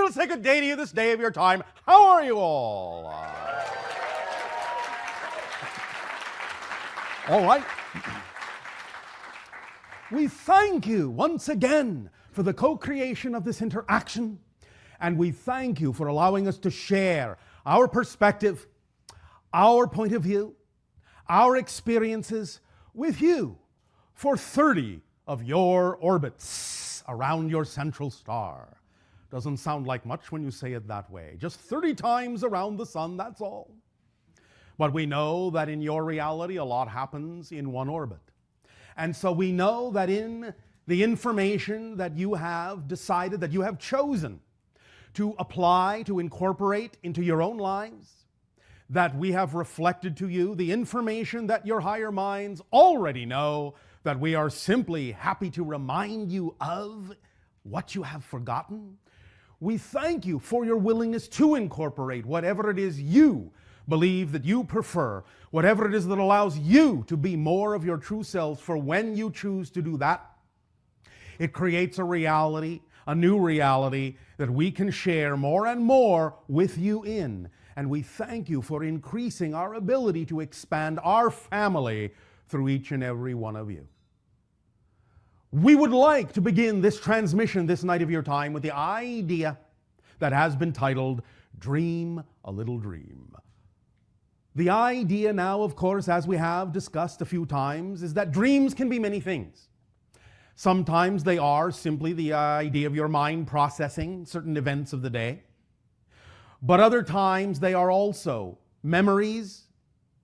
We're going to say good day to you this day of your time. How are you all? All right. We thank you once again for the co-creation of this interaction, and we thank you for allowing us to share our perspective, our point of view, our experiences with you for 30 of your orbits around your central star. Doesn't sound like much when you say it that way. Just 30 times around the sun, that's all. But we know that in your reality, a lot happens in one orbit. And so we know that in the information that you have decided, that you have chosen to apply, to incorporate into your own lives, that we have reflected to you the information that your higher minds already know, that we are simply happy to remind you of what you have forgotten. We thank you for your willingness to incorporate whatever it is you believe that you prefer, whatever it is that allows you to be more of your true selves, for when you choose to do that, it creates a reality, a new reality that we can share more and more with you in. And we thank you for increasing our ability to expand our family through each and every one of you. We would like to begin this transmission this night of your time with the idea that has been titled, Dream a Little Dream. The idea now, of course, as we have discussed a few times, is that dreams can be many things. Sometimes they are simply the idea of your mind processing certain events of the day. But other times they are also memories,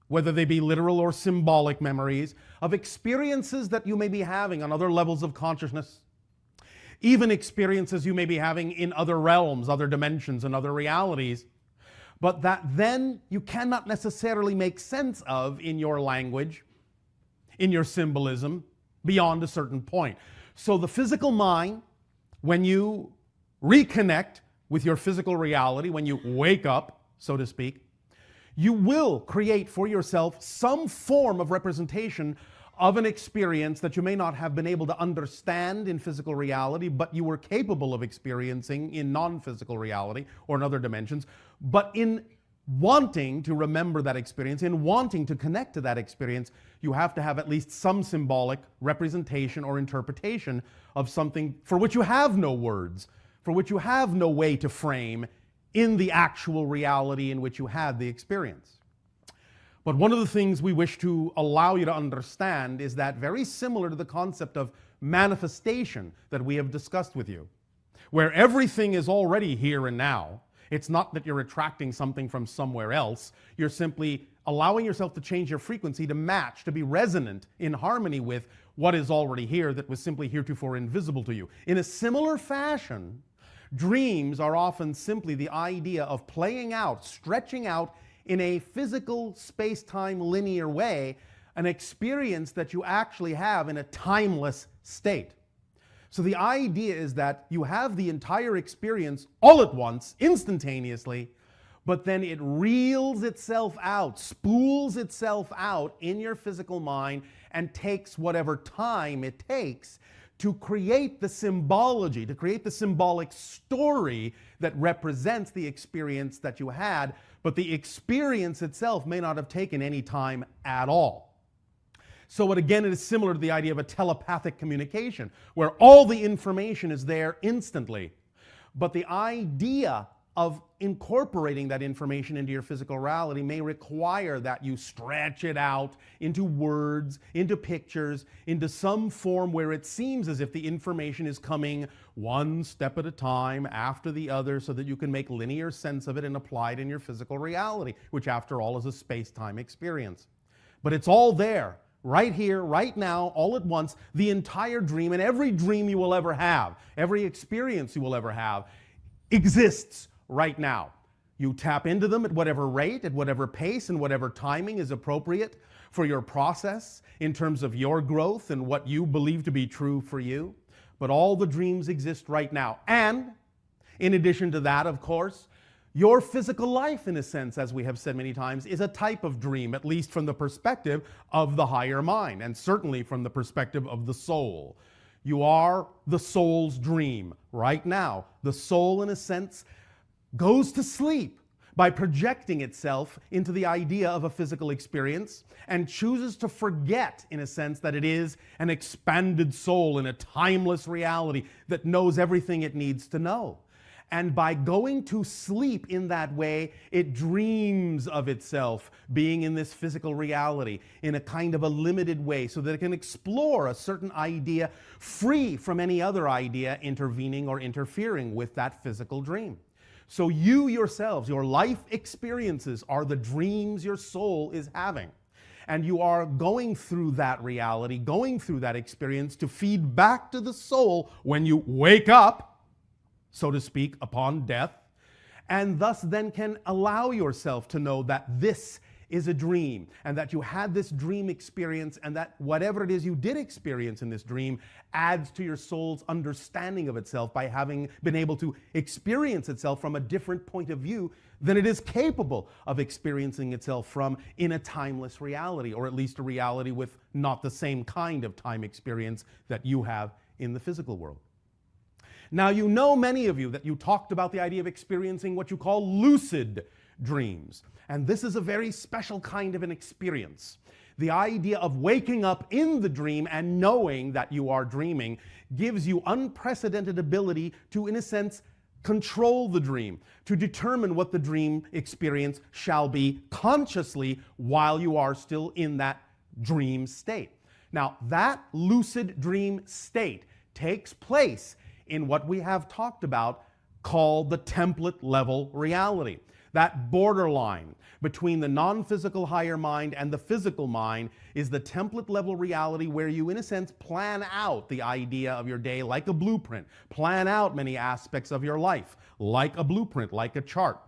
whether they be literal or symbolic memories, of experiences that you may be having on other levels of consciousness, even experiences you may be having in other realms, other dimensions, and other realities, but that then you cannot necessarily make sense of in your language, in your symbolism, beyond a certain point. So the physical mind, when you reconnect with your physical reality, when you wake up, so to speak, you will create for yourself some form of representation of an experience that you may not have been able to understand in physical reality, but you were capable of experiencing in non-physical reality or in other dimensions. But in wanting to remember that experience, in wanting to connect to that experience, you have to have at least some symbolic representation or interpretation of something for which you have no words, for which you have no way to frame in the actual reality in which you had the experience. But one of the things we wish to allow you to understand is that, very similar to the concept of manifestation that we have discussed with you, where everything is already here and now, it's not that you're attracting something from somewhere else, you're simply allowing yourself to change your frequency to match, to be resonant, in harmony with what is already here that was simply heretofore invisible to you. In a similar fashion, dreams are often simply the idea of playing out, stretching out in a physical space-time linear way, an experience that you actually have in a timeless state. So the idea is that you have the entire experience all at once, instantaneously, but then it reels itself out, spools itself out in your physical mind and takes whatever time it takes to create the symbology, to create the symbolic story that represents the experience that you had, but the experience itself may not have taken any time at all. So it is similar to the idea of a telepathic communication, where all the information is there instantly, but the idea of incorporating that information into your physical reality may require that you stretch it out into words, into pictures, into some form where it seems as if the information is coming one step at a time after the other, so that you can make linear sense of it and apply it in your physical reality, which after all is a space-time experience. But it's all there, right here, right now, all at once, the entire dream, and every dream you will ever have, every experience you will ever have, exists right now. You tap into them at whatever rate, at whatever pace, and whatever timing is appropriate for your process in terms of your growth and what you believe to be true for you. But all the dreams exist right now. And in addition to that, of course, your physical life, in a sense, as we have said many times, is a type of dream, at least from the perspective of the higher mind, and certainly from the perspective of the soul. You are the soul's dream. Right now, the soul, in a sense, goes to sleep by projecting itself into the idea of a physical experience and chooses to forget, in a sense, that it is an expanded soul in a timeless reality that knows everything it needs to know. And by going to sleep in that way, it dreams of itself being in this physical reality in a kind of a limited way so that it can explore a certain idea free from any other idea intervening or interfering with that physical dream. So you yourselves, your life experiences are the dreams your soul is having. And you are going through that reality, going through that experience to feed back to the soul when you wake up, so to speak, upon death, and thus then can allow yourself to know that this is a dream, and that you had this dream experience, and that whatever it is you did experience in this dream adds to your soul's understanding of itself by having been able to experience itself from a different point of view than it is capable of experiencing itself from in a timeless reality, or at least a reality with not the same kind of time experience that you have in the physical world. Now, you know, many of you, that you talked about the idea of experiencing what you call lucid dreams. And this is a very special kind of an experience. The idea of waking up in the dream and knowing that you are dreaming gives you unprecedented ability to, in a sense, control the dream, to determine what the dream experience shall be consciously while you are still in that dream state. Now, that lucid dream state takes place in what we have talked about called the template level reality. That borderline between the non-physical higher mind and the physical mind is the template level reality where you, in a sense, plan out the idea of your day like a blueprint, plan out many aspects of your life like a blueprint, like a chart.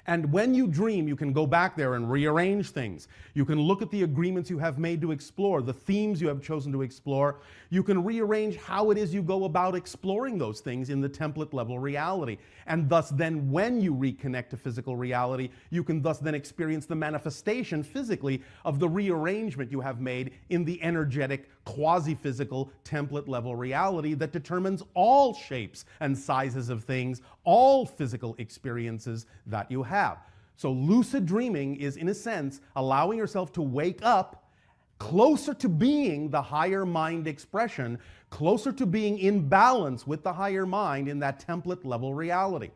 And when you dream, you can go back there and rearrange things. You can look at the agreements you have made to explore, the themes you have chosen to explore. You can rearrange how it is you go about exploring those things in the template level reality. And thus then when you reconnect to physical reality, you can thus then experience the manifestation physically of the rearrangement you have made in the energetic, quasi-physical template level reality that determines all shapes and sizes of things, all physical experiences that you have. So lucid dreaming is, in a sense, allowing yourself to wake up closer to being the higher mind expression, closer to being in balance with the higher mind in that template level reality.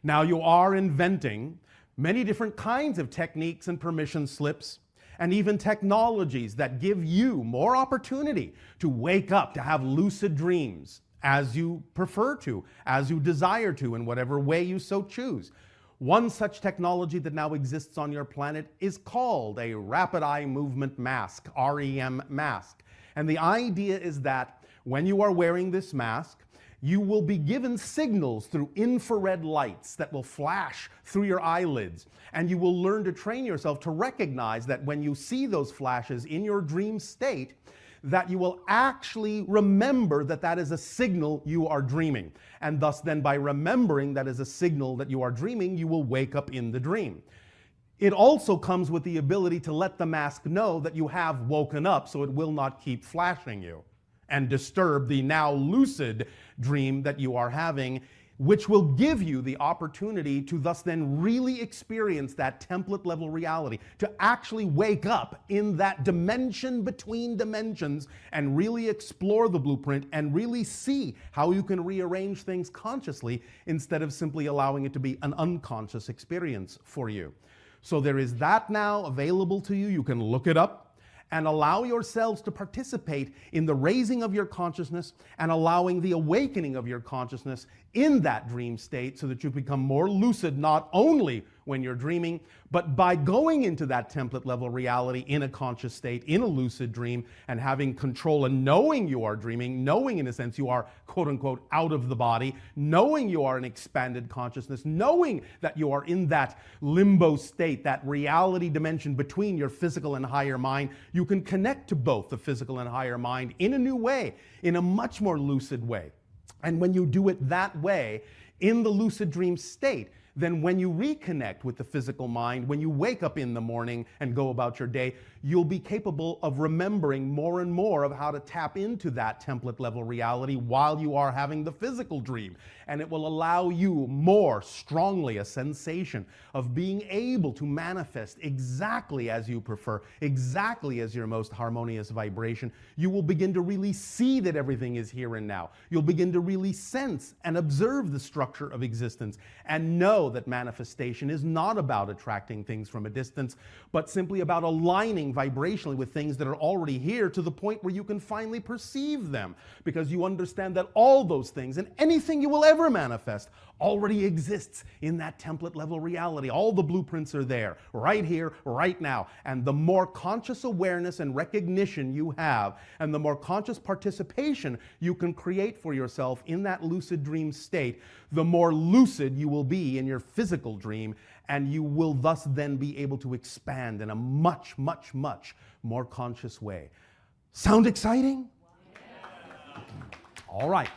Now, you are inventing many different kinds of techniques and permission slips, and even technologies that give you more opportunity to wake up, to have lucid dreams as you prefer to, as you desire to, in whatever way you so choose. One such technology that now exists on your planet is called a rapid eye movement mask, REM mask. And the idea is that when you are wearing this mask, you will be given signals through infrared lights that will flash through your eyelids. And you will learn to train yourself to recognize that when you see those flashes in your dream state, that you will actually remember that that is a signal you are dreaming. And thus then by remembering that is a signal that you are dreaming, you will wake up in the dream. It also comes with the ability to let the mask know that you have woken up so it will not keep flashing you and disturb the now lucid dream that you are having, which will give you the opportunity to thus then really experience that template level reality, to actually wake up in that dimension between dimensions and really explore the blueprint and really see how you can rearrange things consciously instead of simply allowing it to be an unconscious experience for you. So there is that now available to you. You can look it up and allow yourselves to participate in the raising of your consciousness and allowing the awakening of your consciousness in that dream state so that you become more lucid not only when you're dreaming, but by going into that template level reality in a conscious state, in a lucid dream, and having control and knowing you are dreaming, knowing in a sense you are quote unquote out of the body, knowing you are an expanded consciousness, knowing that you are in that limbo state, that reality dimension between your physical and higher mind. You can connect to both the physical and higher mind in a new way, in a much more lucid way. And when you do it that way, in the lucid dream state, then when you reconnect with the physical mind, when you wake up in the morning and go about your day, you'll be capable of remembering more and more of how to tap into that template level reality while you are having the physical dream. And it will allow you more strongly a sensation of being able to manifest exactly as you prefer, exactly as your most harmonious vibration. You will begin to really see that everything is here and now. You'll begin to really sense and observe the structure of existence and know that manifestation is not about attracting things from a distance, but simply about aligning vibrationally with things that are already here to the point where you can finally perceive them, because you understand that all those things and anything you will ever manifest already exists in that template level reality. All the blueprints are there, right here, right now. And the more conscious awareness and recognition you have, and the more conscious participation you can create for yourself in that lucid dream state, the more lucid you will be in your physical dream, and you will thus then be able to expand in a much, much, much more conscious way. Sound exciting? Yeah. All right.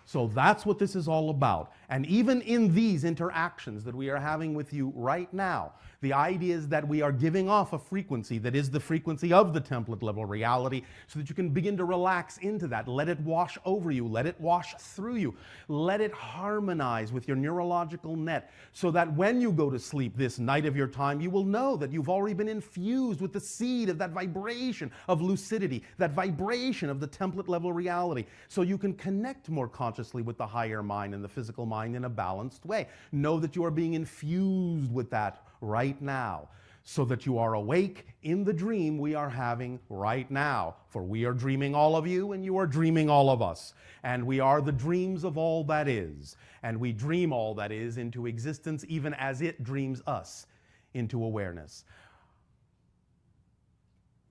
So that's what this is all about. And even in these interactions that we are having with you right now, the idea is that we are giving off a frequency that is the frequency of the template level reality, so that you can begin to relax into that. Let it wash over you. Let it wash through you. Let it harmonize with your neurological net, so that when you go to sleep this night of your time, you will know that you've already been infused with the seed of that vibration of lucidity, that vibration of the template level reality, so you can connect more consciously with the higher mind and the physical mind in a balanced way. Know that you are being infused with that right now, so that you are awake in the dream we are having right now. For we are dreaming all of you, and you are dreaming all of us. And we are the dreams of all that is. And we dream all that is into existence, even as it dreams us into awareness.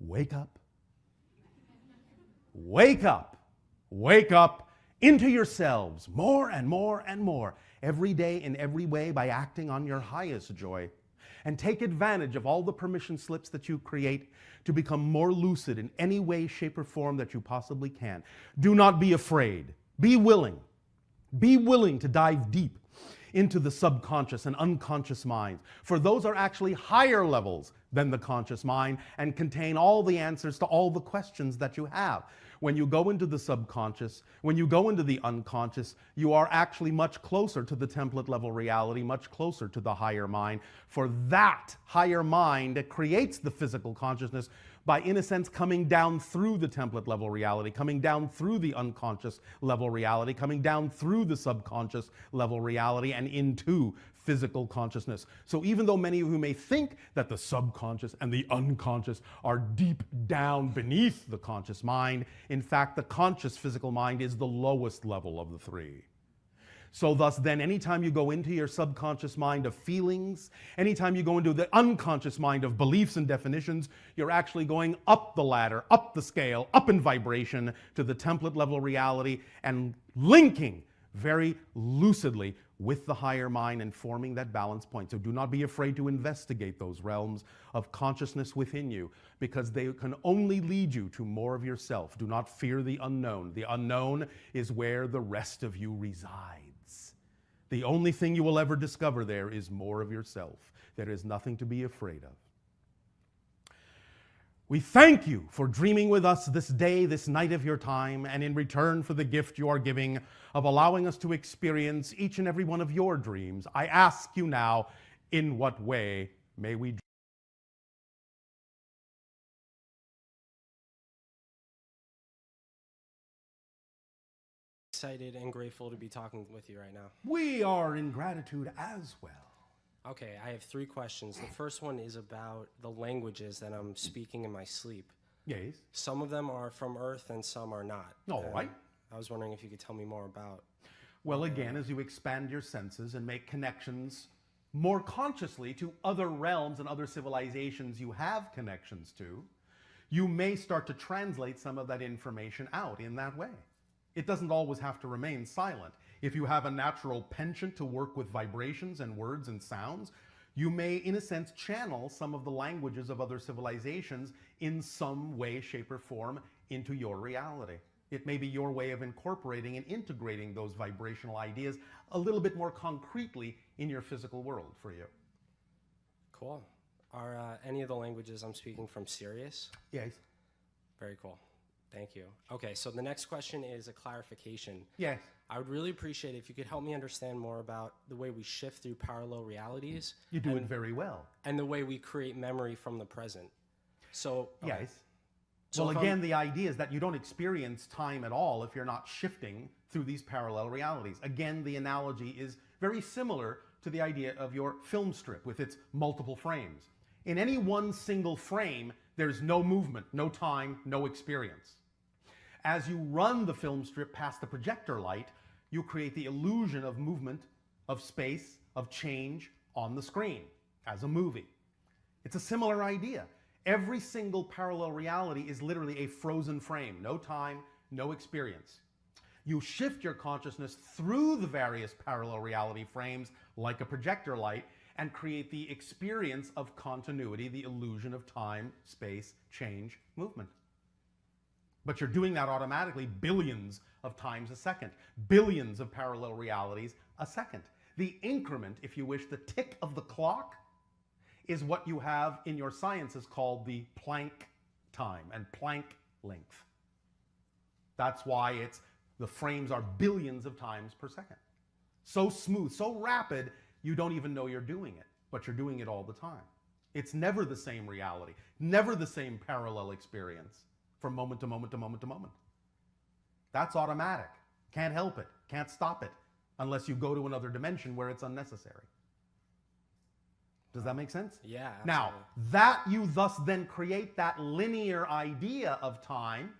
Wake up. Wake up. Wake up into yourselves more and more and more, every day in every way, by acting on your highest joy. And take advantage of all the permission slips that you create to become more lucid in any way, shape, or form that you possibly can. Do not be afraid. Be willing. Be willing to dive deep into the subconscious and unconscious minds, for those are actually higher levels than the conscious mind and contain all the answers to all the questions that you have. When you go into the subconscious, when you go into the unconscious, you are actually much closer to the template level reality, much closer to the higher mind. For that higher mind creates the physical consciousness by, in a sense, coming down through the template level reality, coming down through the unconscious level reality, coming down through the subconscious level reality and into physical consciousness. So even though many of you may think that the subconscious and the unconscious are deep down beneath the conscious mind, in fact, the conscious physical mind is the lowest level of the three. So thus then, anytime you go into your subconscious mind of feelings, anytime you go into the unconscious mind of beliefs and definitions, you're actually going up the ladder, up the scale, up in vibration to the template level reality, and linking very lucidly with the higher mind and forming that balance point. So do not be afraid to investigate those realms of consciousness within you, because they can only lead you to more of yourself. Do not fear the unknown. The unknown is where the rest of you resides. The only thing you will ever discover there is more of yourself. There is nothing to be afraid of. We thank you for dreaming with us this day, this night of your time, and in return for the gift you are giving of allowing us to experience each and every one of your dreams, I ask you now, in what way may we dream? Excited and grateful to be talking with you right now. We are in gratitude as well. Okay, I have 3 questions. The first one is about the languages that I'm speaking in my sleep. Yes. Some of them are from Earth and some are not. All right. I was wondering if you could tell me more about. Well, again, as you expand your senses and make connections more consciously to other realms and other civilizations you have connections to, you may start to translate some of that information out in that way. It doesn't always have to remain silent. If you have a natural penchant to work with vibrations and words and sounds, you may, in a sense, channel some of the languages of other civilizations in some way, shape, or form into your reality. It may be your way of incorporating and integrating those vibrational ideas a little bit more concretely in your physical world for you. Cool. Are any of the languages I'm speaking from serious? Yes. Very cool. Thank you. Okay, so the next question is a clarification. Yes. I would really appreciate it if you could help me understand more about the way we shift through parallel realities. You do it very well. And the way we create memory from the present. So, okay. Yes. So well, again, the idea is that you don't experience time at all if you're not shifting through these parallel realities. Again, the analogy is very similar to the idea of your film strip with its multiple frames. In any one single frame, there's no movement, no time, no experience. As you run the film strip past the projector light, you create the illusion of movement, of space, of change on the screen, as a movie. It's a similar idea. Every single parallel reality is literally a frozen frame, no time, no experience. You shift your consciousness through the various parallel reality frames like a projector light and create the experience of continuity, the illusion of time, space, change, movement. But you're doing that automatically billions of times a second, billions of parallel realities a second. The increment, if you wish, the tick of the clock, is what you have in your sciences called the Planck time and Planck length. That's why the frames are billions of times per second. So smooth, so rapid, you don't even know you're doing it, but you're doing it all the time. It's never the same reality, never the same parallel experience from moment to moment to moment to moment. That's automatic. Can't help it, can't stop it, unless you go to another dimension where it's unnecessary. Does that make sense? Yeah, absolutely. Now, that you thus then create that linear idea of time,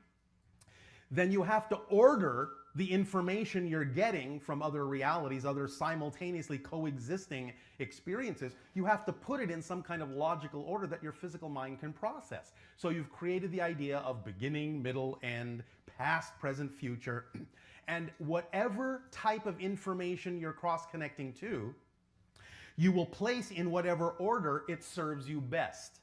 then you have to order the information you're getting from other realities, other simultaneously coexisting experiences. You have to put it in some kind of logical order that your physical mind can process. So you've created the idea of beginning, middle, end, past, present, future, and whatever type of information you're cross-connecting to, you will place in whatever order it serves you best.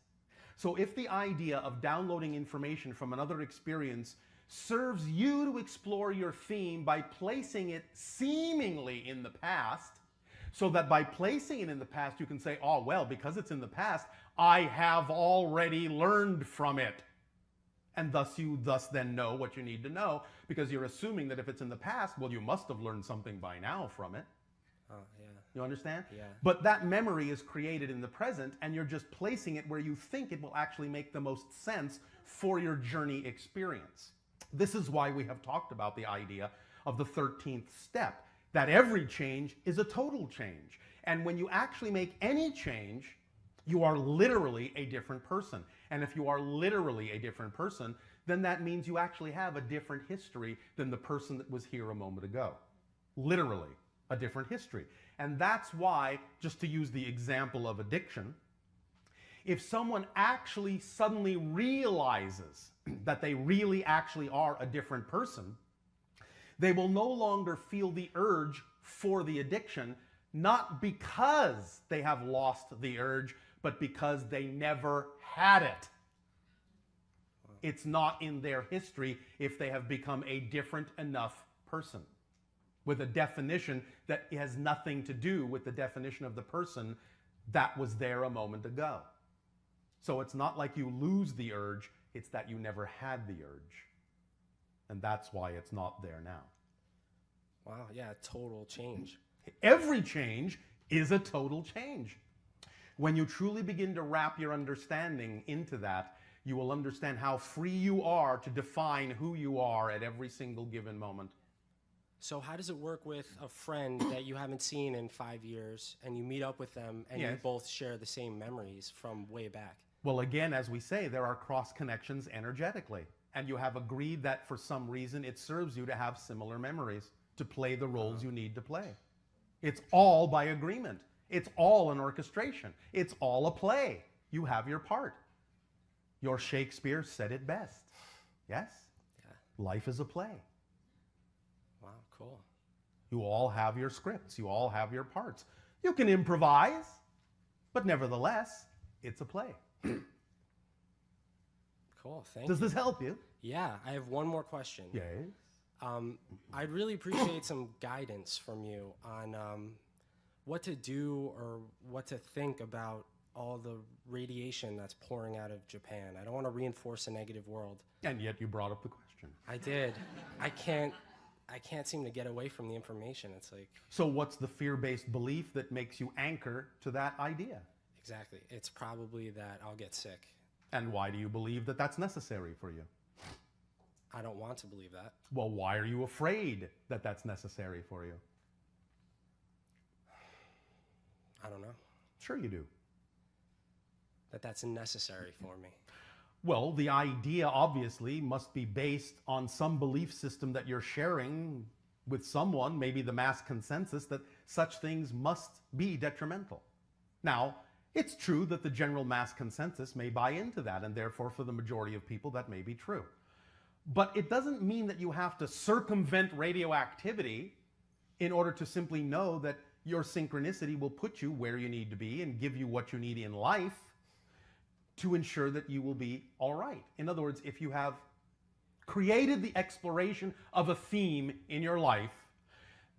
So if the idea of downloading information from another experience serves you to explore your theme by placing it seemingly in the past, so that by placing it in the past you can say, oh, well, because it's in the past, I have already learned from it. And thus you then know what you need to know, because you're assuming that if it's in the past, well, you must have learned something by now from it. Oh, yeah. You understand? Yeah. But that memory is created in the present, and you're just placing it where you think it will actually make the most sense for your journey experience. This is why we have talked about the idea of the 13th step, that every change is a total change. And when you actually make any change, you are literally a different person. And if you are literally a different person, then that means you actually have a different history than the person that was here a moment ago. Literally a different history. And that's why, just to use the example of addiction, if someone actually suddenly realizes that they really actually are a different person, they will no longer feel the urge for the addiction, not because they have lost the urge, but because they never had it. It's not in their history if they have become a different enough person, with a definition that has nothing to do with the definition of the person that was there a moment ago. So it's not like you lose the urge, it's that you never had the urge. And that's why it's not there now. Wow, yeah, total change. Every change is a total change. When you truly begin to wrap your understanding into that, you will understand how free you are to define who you are at every single given moment. So how does it work with a friend that you haven't seen in 5 years, and you meet up with them and you both share the same memories from way back? Well, again, as we say, there are cross connections energetically. And you have agreed that for some reason it serves you to have similar memories, to play the roles you need to play. It's all by agreement. It's all an orchestration. It's all a play. You have your part. Your Shakespeare said it best. Yes? Yeah. Life is a play. Wow, cool. You all have your scripts. You all have your parts. You can improvise, but nevertheless, it's a play. Cool, thank you. Does this help you? Yeah, I have one more question. Yes. I'd really appreciate some guidance from you on what to do or what to think about all the radiation that's pouring out of Japan. I don't want to reinforce a negative world. And yet you brought up the question. I did. I can't seem to get away from the information. It's like... So what's the fear-based belief that makes you anchor to that idea? Exactly. It's probably that I'll get sick. And why do you believe that that's necessary for you? I don't want to believe that. Well, why are you afraid that that's necessary for you? I don't know. Sure you do. That's necessary for me. Well, the idea obviously must be based on some belief system that you're sharing with someone, maybe the mass consensus, that such things must be detrimental. Now, it's true that the general mass consensus may buy into that, and therefore for the majority of people that may be true. But it doesn't mean that you have to circumvent radioactivity in order to simply know that your synchronicity will put you where you need to be and give you what you need in life to ensure that you will be all right. In other words, if you have created the exploration of a theme in your life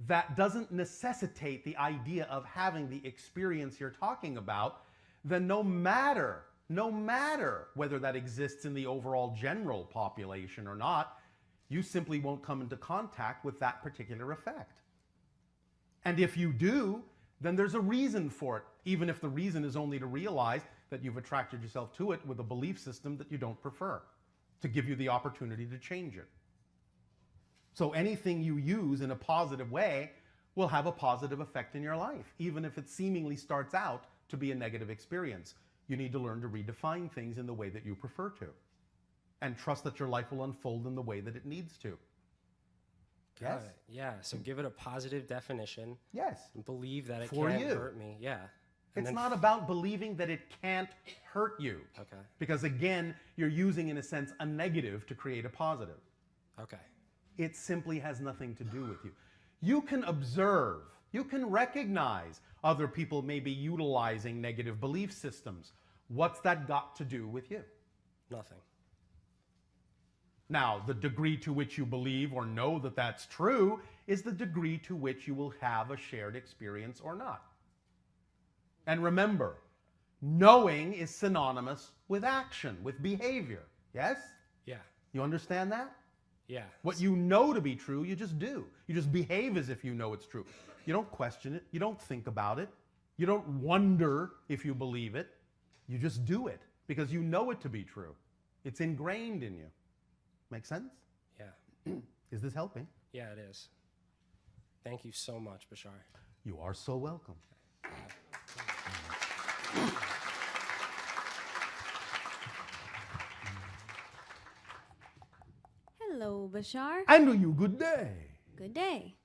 that doesn't necessitate the idea of having the experience you're talking about, then no matter whether that exists in the overall general population or not, you simply won't come into contact with that particular effect. And if you do, then there's a reason for it, even if the reason is only to realize that you've attracted yourself to it with a belief system that you don't prefer, to give you the opportunity to change it. So anything you use in a positive way will have a positive effect in your life, even if it seemingly starts out to be a negative experience. You need to learn to redefine things in the way that you prefer to, and trust that your life will unfold in the way that it needs to. Yes? Yeah, so give it a positive definition. Yes. And believe that it For can't you. hurt me. Yeah. It's not about believing that it can't hurt you. Okay. Because again, you're using, in a sense, a negative to create a positive. Okay. It simply has nothing to do with you. You can observe, you can recognize other people may be utilizing negative belief systems. What's that got to do with you? Nothing. Now, the degree to which you believe or know that that's true is the degree to which you will have a shared experience or not. And remember, knowing is synonymous with action, with behavior. Yes? Yeah. You understand that? Yeah. What you know to be true, you just do. You just behave as if you know it's true. You don't question it. You don't think about it. You don't wonder if you believe it. You just do it because you know it to be true. It's ingrained in you. Make sense? Yeah. Is this helping? Yeah, it is. Thank you so much, Bashar. You are so welcome. Hello, Bashar. And you, good day. Good day.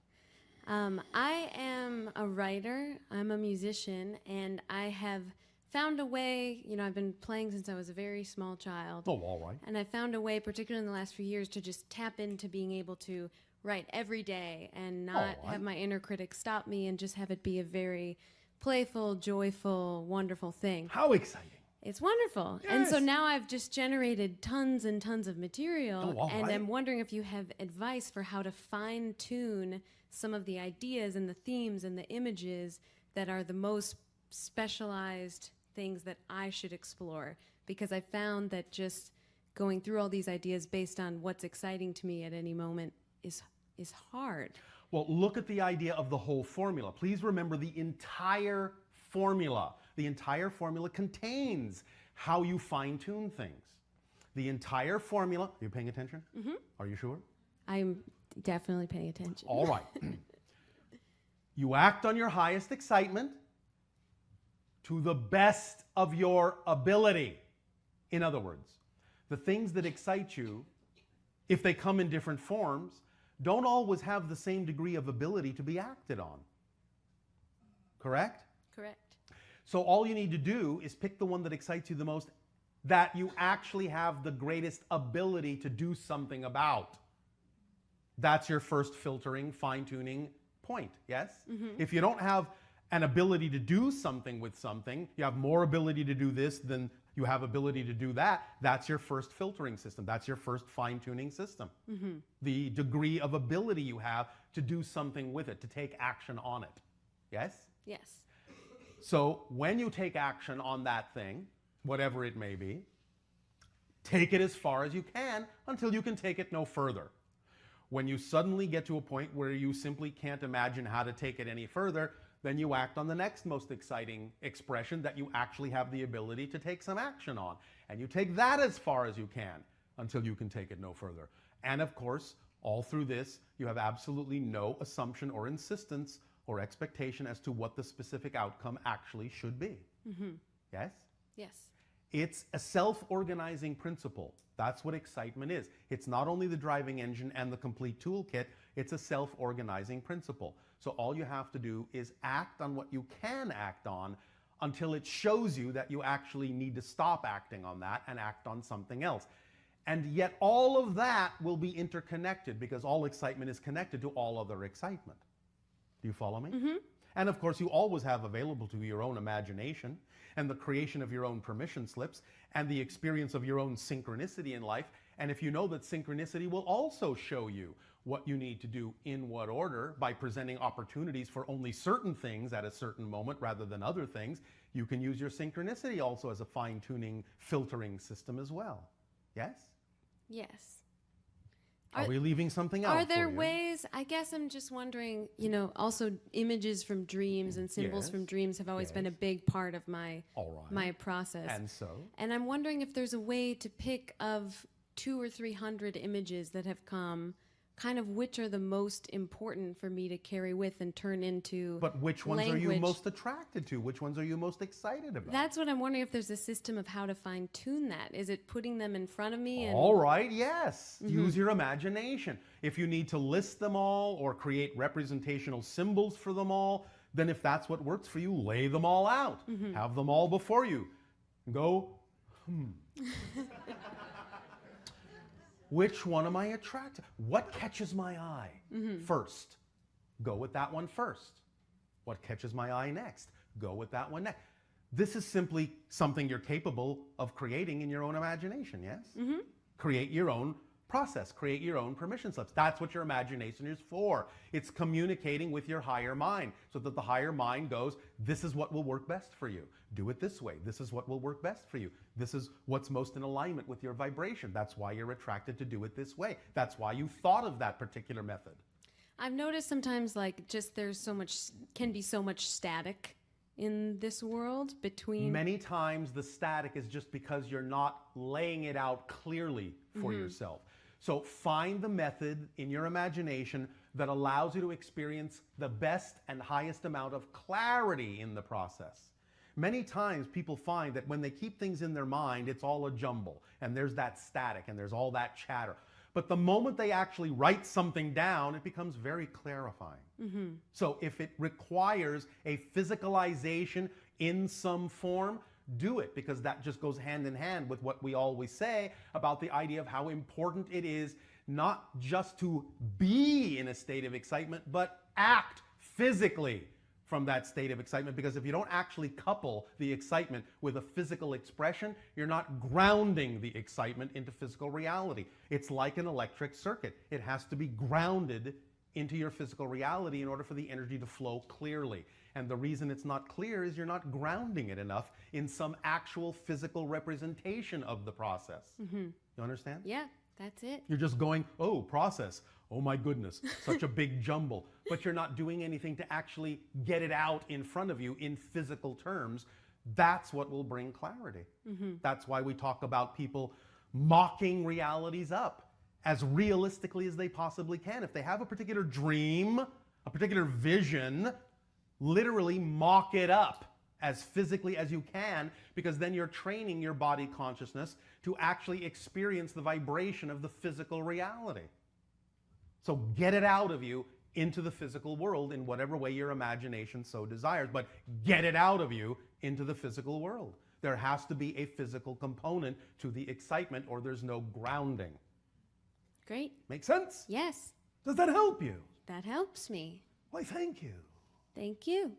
I am a writer, I'm a musician, and I have found a way, I've been playing since I was a very small child. Oh, all right. And I found a way, particularly in the last few years, to just tap into being able to write every day and not have my inner critic stop me and just have it be a very playful, joyful, wonderful thing. How exciting. It's wonderful. Yes. And so now I've just generated tons and tons of material, all and right. I'm wondering if you have advice for how to fine-tune some of the ideas and the themes and the images that are the most specialized things that I should explore, because I found that just going through all these ideas based on what's exciting to me at any moment is hard. Well, look at the idea of the whole formula. Please remember the entire formula. The entire formula contains how you fine-tune things. The entire formula, are you paying attention? Mm-hmm. Are you sure? I'm definitely paying attention. All right. You act on your highest excitement to the best of your ability. In other words, the things that excite you, if they come in different forms, don't always have the same degree of ability to be acted on. Correct? Correct. So all you need to do is pick the one that excites you the most, that you actually have the greatest ability to do something about. That's your first filtering, fine-tuning point, yes? Mm-hmm. If you don't have an ability to do something with something, you have more ability to do this than You have ability to do that. That's your first filtering system. That's your first fine-tuning system. The degree of ability you have to do something with it, to take action on it. Yes? Yes. So when you take action on that thing, whatever it may be, take it as far as you can until you can take it no further. When you suddenly get to a point where you simply can't imagine how to take it any further, then you act on the next most exciting expression that you actually have the ability to take some action on. And you take that as far as you can until you can take it no further. And of course, all through this, you have absolutely no assumption or insistence or expectation as to what the specific outcome actually should be. Yes? Yes. It's a self-organizing principle. That's what excitement is. It's not only the driving engine and the complete toolkit, it's a self-organizing principle. So all you have to do is act on what you can act on until it shows you that you actually need to stop acting on that and act on something else. And yet all of that will be interconnected because all excitement is connected to all other excitement. Do you follow me? And of course, you always have available to you your own imagination and the creation of your own permission slips and the experience of your own synchronicity in life. And if you know that synchronicity will also show you what you need to do in what order by presenting opportunities for only certain things at a certain moment rather than other things, you can use your synchronicity also as a fine-tuning, filtering system as well. Yes? Yes. Are we leaving something out? Are there for you? ways, I guess I'm just wondering, also images from dreams and symbols Yes. from dreams have always been a Yes. big part of my All right. my process. And so? And I'm wondering if there's a way to pick of 200 or 300 images that have come, kind of which are the most important for me to carry with and turn into But which ones are you language. most attracted to? Which ones are you most excited about? That's what I'm wondering, if there's a system of how to fine tune that. Is it putting them in front of me? And All right, yes. Use your imagination. If you need to list them all or create representational symbols for them all, then if that's what works for you, lay them all out. Have them all before you. Go, Which one am I attracted? What catches my eye first? Go with that one first. What catches my eye next? Go with that one next. This is simply something you're capable of creating in your own imagination, yes? Create your own process, create your own permission slips. That's what your imagination is for. It's communicating with your higher mind so that the higher mind goes, this is what will work best for you. Do it this way. This is what will work best for you. This is what's most in alignment with your vibration. That's why you're attracted to do it this way. That's why you thought of that particular method. I've noticed sometimes there's so much, can be so much static in this world between. Many times the static is just because you're not laying it out clearly for yourself. So find the method in your imagination that allows you to experience the best and highest amount of clarity in the process. Many times people find that when they keep things in their mind, it's all a jumble, and there's that static, and there's all that chatter. But the moment they actually write something down, it becomes very clarifying. So if it requires a physicalization in some form, do it, because that just goes hand in hand with what we always say about the idea of how important it is not just to be in a state of excitement, but act physically from that state of excitement. Because if you don't actually couple the excitement with a physical expression, you're not grounding the excitement into physical reality. It's like an electric circuit. It has to be grounded into your physical reality in order for the energy to flow clearly. And the reason it's not clear is you're not grounding it enough in some actual physical representation of the process. You understand? Yeah, that's it. You're just going, oh, process. Oh my goodness, such a big jumble. But you're not doing anything to actually get it out in front of you in physical terms. That's what will bring clarity. That's why we talk about people mocking realities up as realistically as they possibly can. If they have a particular dream, a particular vision, literally mock it up as physically as you can, because then you're training your body consciousness to actually experience the vibration of the physical reality. So get it out of you into the physical world in whatever way your imagination so desires, but get it out of you into the physical world. There has to be a physical component to the excitement, or there's no grounding. Great. Make sense? Yes, Does that help you? that helps me. Why, thank you. Thank you.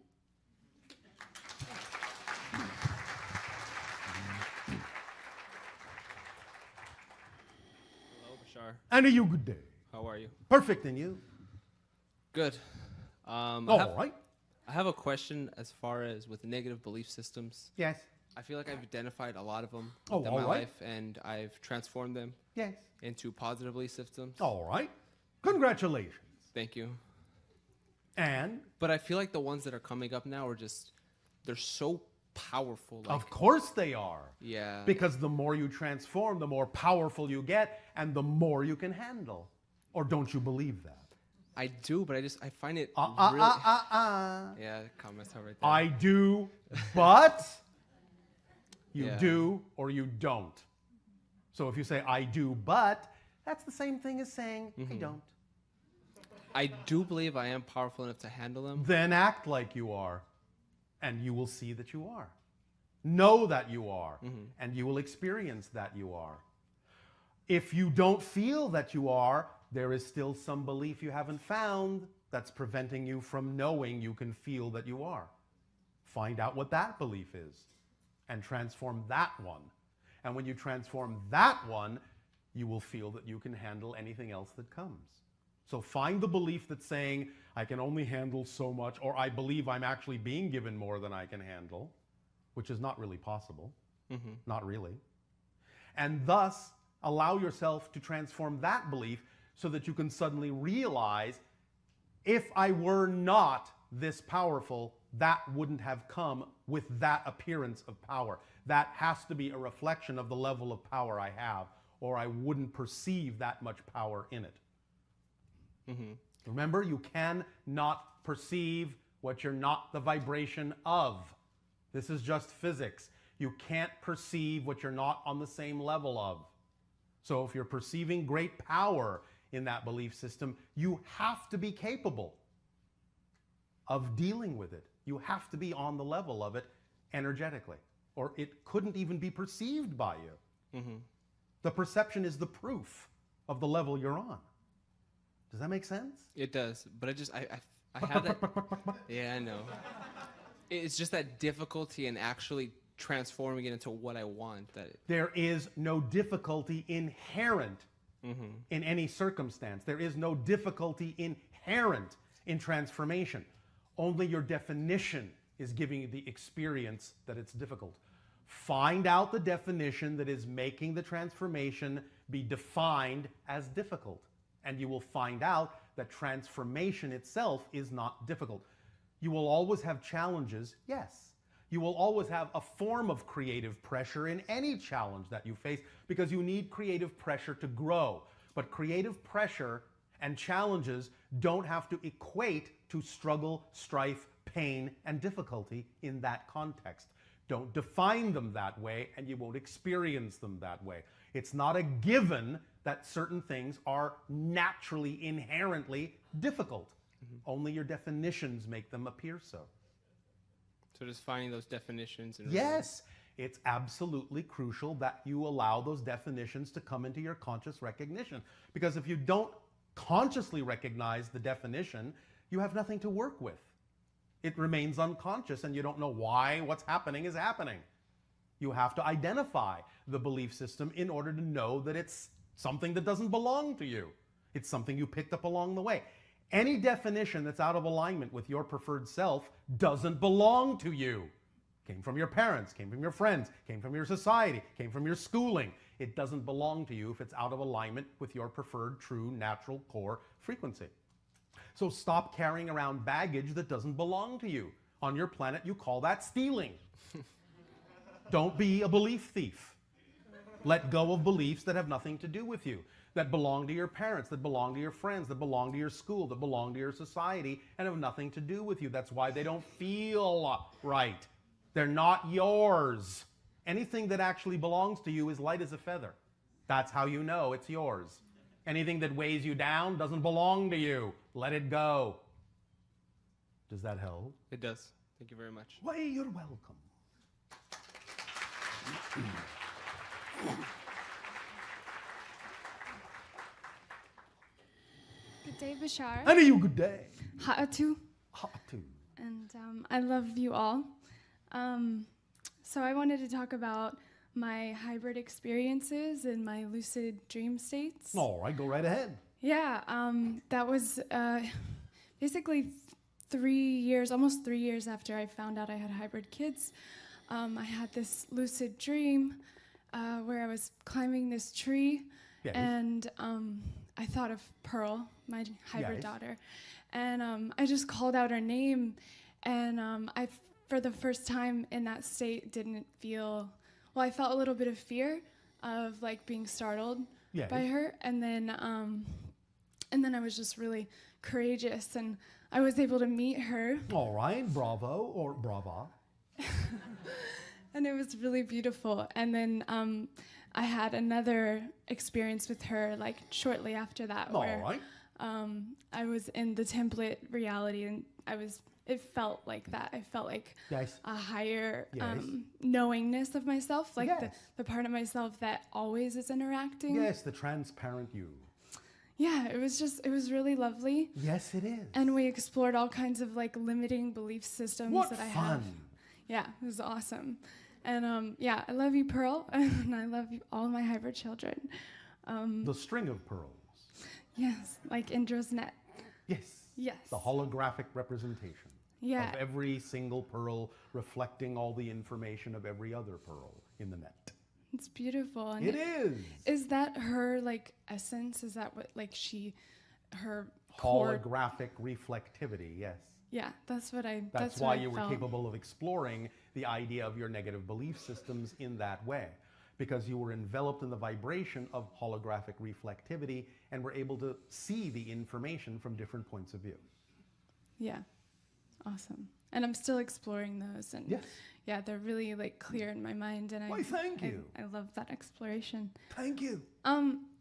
Bashar. And a you good day. How are you? Perfect, and you? Good. All right. I have a question as far as with negative belief systems. Yes. I feel like I've identified a lot of them Oh, in all my right. life, and I've transformed them Yes. into positive belief systems. All right. Congratulations. Thank you. And But I feel like the ones that are coming up now are just, they're so powerful. Like, of course they are. yeah. Because the more you transform, the more powerful you get, and the more you can handle. Or don't you believe that? I do, but I find it really... Yeah, comments are right there. I do, but you Yeah. do or you don't. So if you say I do, but, that's the same thing as saying I don't. I do believe I am powerful enough to handle them. Then act like you are, and you will see that you are. Know that you are, and you will experience that you are. If you don't feel that you are, there is still some belief you haven't found that's preventing you from knowing you can feel that you are. Find out what that belief is and transform that one. And when you transform that one, you will feel that you can handle anything else that comes. So find the belief that's saying, I can only handle so much, or I believe I'm actually being given more than I can handle, which is not really possible. Not really. And thus, allow yourself to transform that belief so that you can suddenly realize, if I were not this powerful, that wouldn't have come with that appearance of power. That has to be a reflection of the level of power I have, or I wouldn't perceive that much power in it. Remember, you cannot perceive what you're not the vibration of. This is just physics. You can't perceive what you're not on the same level of. So if you're perceiving great power in that belief system, you have to be capable of dealing with it. You have to be on the level of it energetically, or it couldn't even be perceived by you. The perception is the proof of the level you're on. Does that make sense? It does, but I have that. Yeah, I know. It's just that difficulty in actually transforming it into what I want. There is no difficulty inherent in any circumstance. There is no difficulty inherent in transformation. Only your definition is giving you the experience that it's difficult. Find out the definition that is making the transformation be defined as difficult. And you will find out that transformation itself is not difficult. You will always have challenges, yes. You will always have a form of creative pressure in any challenge that you face, because you need creative pressure to grow. But creative pressure and challenges don't have to equate to struggle, strife, pain, and difficulty in that context. Don't define them that way, and you won't experience them that way. It's not a given that certain things are naturally, inherently difficult. Only your definitions make them appear so. So just finding those definitions. And Yes, it's absolutely crucial that you allow those definitions to come into your conscious recognition. Because if you don't consciously recognize the definition, you have nothing to work with. It remains unconscious, and you don't know why what's happening is happening. You have to identify the belief system in order to know that it's something that doesn't belong to you. It's something you picked up along the way. Any definition that's out of alignment with your preferred self doesn't belong to you. Came from your parents, came from your friends, came from your society, came from your schooling. It doesn't belong to you if it's out of alignment with your preferred, true, natural core frequency. So stop carrying around baggage that doesn't belong to you. On your planet, you call that stealing. Don't be a belief thief. Let go of beliefs that have nothing to do with you, that belong to your parents, that belong to your friends, that belong to your school, that belong to your society, and have nothing to do with you. That's why they don't feel right. They're not yours. Anything that actually belongs to you is light as a feather. That's how you know it's yours. Anything that weighs you down doesn't belong to you. Let it go. Does that help? It does. Thank you very much. Why, you're welcome. Good day, Bashar. And you good day. Ha'atu. Ha'atu. And I love you all. So I wanted to talk about my hybrid experiences and my lucid dream states. All right, go right ahead. Yeah, that was basically 3 years, almost 3 years after I found out I had hybrid kids. I had this lucid dream where I was climbing this tree, Yes. and I thought of Pearl, my hybrid Yes. daughter, and I just called out her name, and I, for the first time in that state, didn't feel, well, I felt a little bit of fear of like being startled Yes. by her, and then I was just really courageous, and I was able to meet her, All right, bravo or brava. and it was really beautiful. And then I had another experience with her like shortly after that, All where right. I was in the template reality, and it felt like that. I felt like Yes. a higher Yes. knowingness of myself, like Yes. the part of myself that always is interacting. Yes, the transparent you. Yeah, it was really lovely. Yes, it is. And we explored all kinds of like limiting belief systems What that I fun. have. Yeah, it was awesome. And yeah, I love you, Pearl, and I love you, all my hybrid children. The string of pearls. Yes, like Indra's net. Yes. Yes. The holographic representation Yeah. of every single pearl reflecting all the information of every other pearl in the net. It's beautiful. And It is. Is that her like essence? Is that what like her core? Holographic reflectivity, yes. Yeah, that's what I. That's what why I you were felt. capable of exploring the idea of your negative belief systems in that way, because you were enveloped in the vibration of holographic reflectivity and were able to see the information from different points of view. Yeah, awesome. And I'm still exploring those, and Yes. yeah, they're really like clear in my mind, and Why, thank you. I love that exploration. Thank you.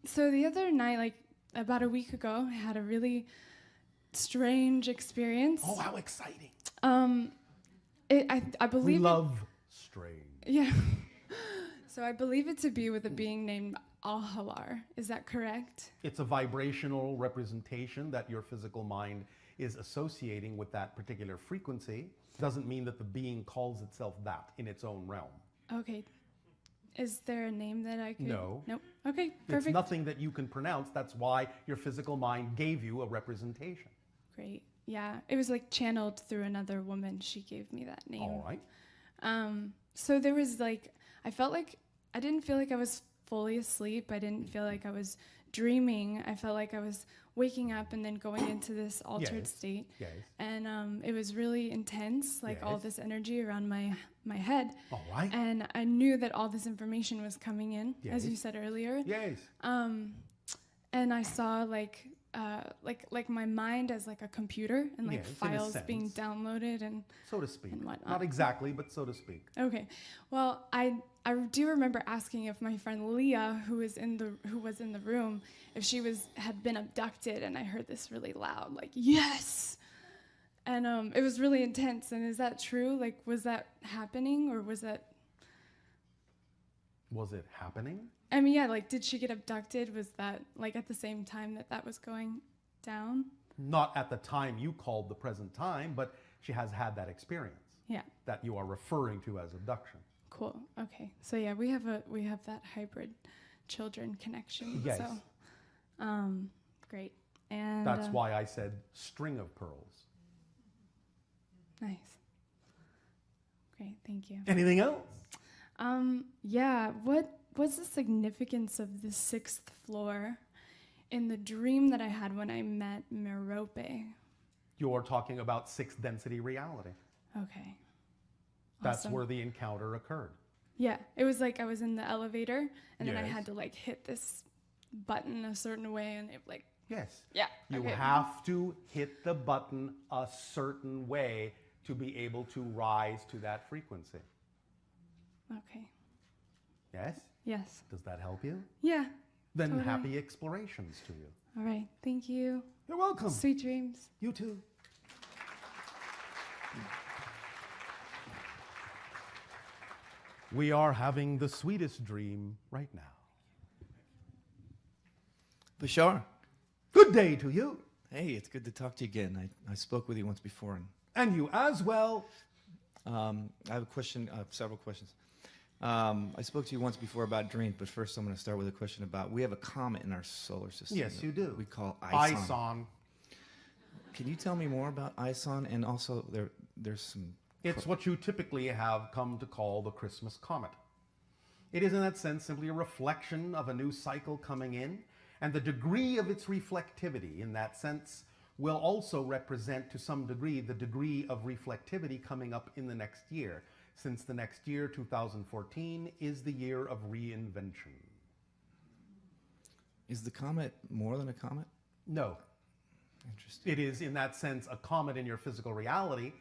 So the other night, like about a week ago, I had a really strange experience. Oh, how exciting. I We believe love strange. Yeah. So I believe it to be with a being named Al-Halar. Is that correct? It's a vibrational representation that your physical mind is associating with that particular frequency. Doesn't mean that the being calls itself that in its own realm. Okay. Is there a name that I could? No. Nope. Okay, It's perfect. nothing that you can pronounce. That's why your physical mind gave you a representation. Great. Yeah, it was like channeled through another woman. She gave me that name. All right. So there was like, I didn't feel like I was fully asleep. I didn't feel like I was dreaming. I felt like I was waking up and then going into this altered Yes. state. Yes. And it was really intense, like all Yes. this energy around my head. All right. And I knew that all this information was coming in, as you Yes. said earlier. Yes. And I saw like my mind as like a computer, and like Yes, in a files being sense. downloaded and So to speak. and whatnot. Not exactly, but so to speak. okay. Well, I do remember asking if my friend Leah, who was in the room, if she had been abducted, and I heard this really loud, like yes, and it was really intense. And is that true? Like, was that happening, or was that? Was it happening? I mean, yeah, like, did she get abducted? Was that like at the same time that was going down? Not at the time you called the present time, but she has had that experience Yeah. that you are referring to as abduction. Cool. Okay. So yeah, we have that hybrid children connection. Yes. So, great. And That's why I said string of pearls. nice. Great. Thank you. Anything else? Yeah. What's the significance of the 6th floor in the dream that I had when I met Merope? You're talking about 6th density reality. Okay. That's Awesome. where the encounter occurred. Yeah. It was like I was in the elevator, and then I Yes. had to like hit this button a certain way, and it like Yes. yeah. You okay. have to hit the button a certain way to be able to rise to that frequency. Okay. Yes? Yes. Does that help you? Yeah. Then Totally. happy explorations to you. All right. Thank you. You're welcome. Sweet dreams. You too. We are having the sweetest dream right now. Bashar, Good day to you, hey, it's good to talk to you again. I spoke with you once before, and and you as well. I have a question, several questions. I spoke to you once before about dreams, but first I'm going to start with a question about, we have a comet in our solar system. Yes, you do. We call Ison. Ison. Can you tell me more about Ison? And also, there's some... It's what you typically have come to call the Christmas comet. It is in that sense simply a reflection of a new cycle coming in, and the degree of its reflectivity in that sense will also represent to some degree the degree of reflectivity coming up in the next year, since the next year, 2014, is the year of reinvention. Is the comet more than a comet? No. Interesting. It is, in that sense, a comet in your physical reality,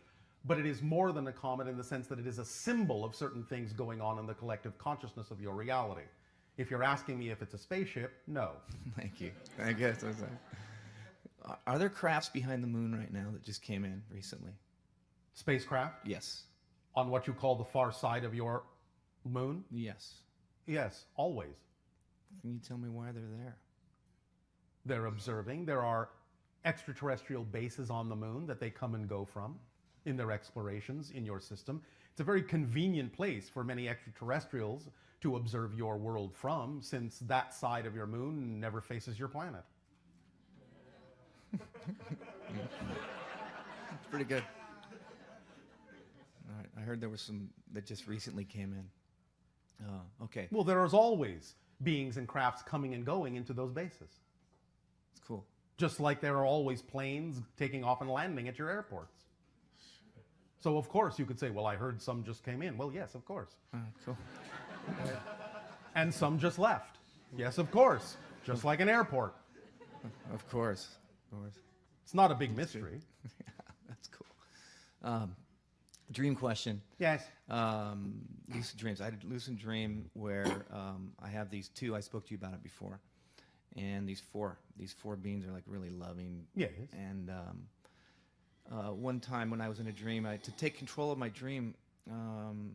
but it is more than a comet in the sense that it is a symbol of certain things going on in the collective consciousness of your reality. If you're asking me if it's a spaceship, no. Thank you. I guess that's Are there crafts behind the moon right now that just came in recently? Spacecraft? Yes. On what you call the far side of your moon? Yes. Yes, always. Can you tell me why they're there? They're observing. There are extraterrestrial bases on the moon that they come and go from in their explorations in your system. It's a very convenient place for many extraterrestrials to observe your world from, since that side of your moon never faces your planet. It's pretty good. All right. I heard there was some that just recently came in. Okay. Well, there is always beings and crafts coming and going into those bases. It's cool. Just like there are always planes taking off and landing at your airports. So of course you could say, well, I heard some just came in. Well, yes, of course. Cool. And some just left. Yes, of course. Just like an airport. Of course. Of course. It's not a big mystery. That's cool. Dream question. Yes. Lucid dreams. I had a lucid dream where I have these two. I spoke to you about it before. And these four beings are like really loving. Yes. And one time when I was in a dream, to take control of my dream,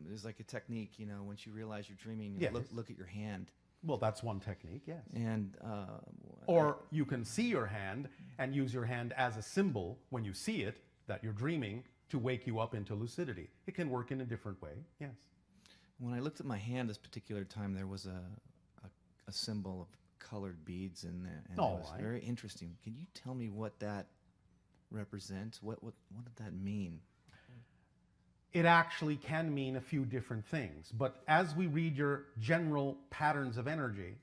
there's like a technique, you know, once you realize you're dreaming, you Yes. look at your hand. Well, that's one technique, yes. And Or you can see your hand and use your hand as a symbol when you see it that you're dreaming to wake you up into lucidity. It can work in a different way, yes. when I looked at my hand this particular time, there was a symbol of colored beads in there, and it was right. very interesting. Can you tell me what that represents? What did that mean? It actually can mean a few different things, but as we read your general patterns of energy,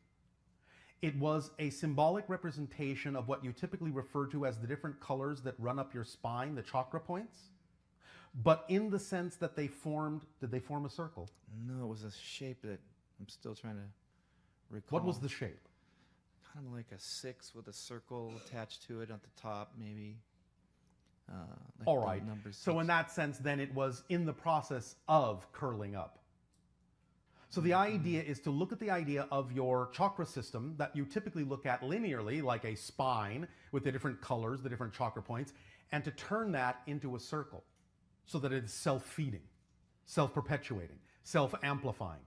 it was a symbolic representation of what you typically refer to as the different colors that run up your spine, the chakra points, but in the sense that did they form a circle? No, it was a shape that I'm still trying to recall. What was the shape? Kind of like a 6 with a circle attached to it at the top, maybe. Like All the right. number So 6. in that sense, then it was in the process of curling up. So the idea is to look at the idea of your chakra system that you typically look at linearly, like a spine with the different colors, the different chakra points, and to turn that into a circle so that it is self-feeding, self-perpetuating, self-amplifying,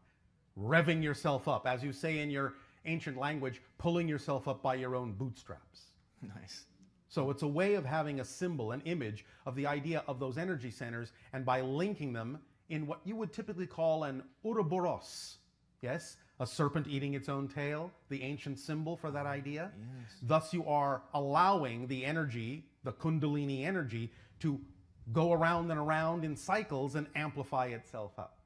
revving yourself up, as you say in your ancient language, pulling yourself up by your own bootstraps. Nice. So it's a way of having a symbol, an image of the idea of those energy centers, and by linking them in what you would typically call an Ouroboros, yes? A serpent eating its own tail, the ancient symbol for that idea. Yes. Thus you are allowing the energy, the Kundalini energy, to go around and around in cycles and amplify itself up.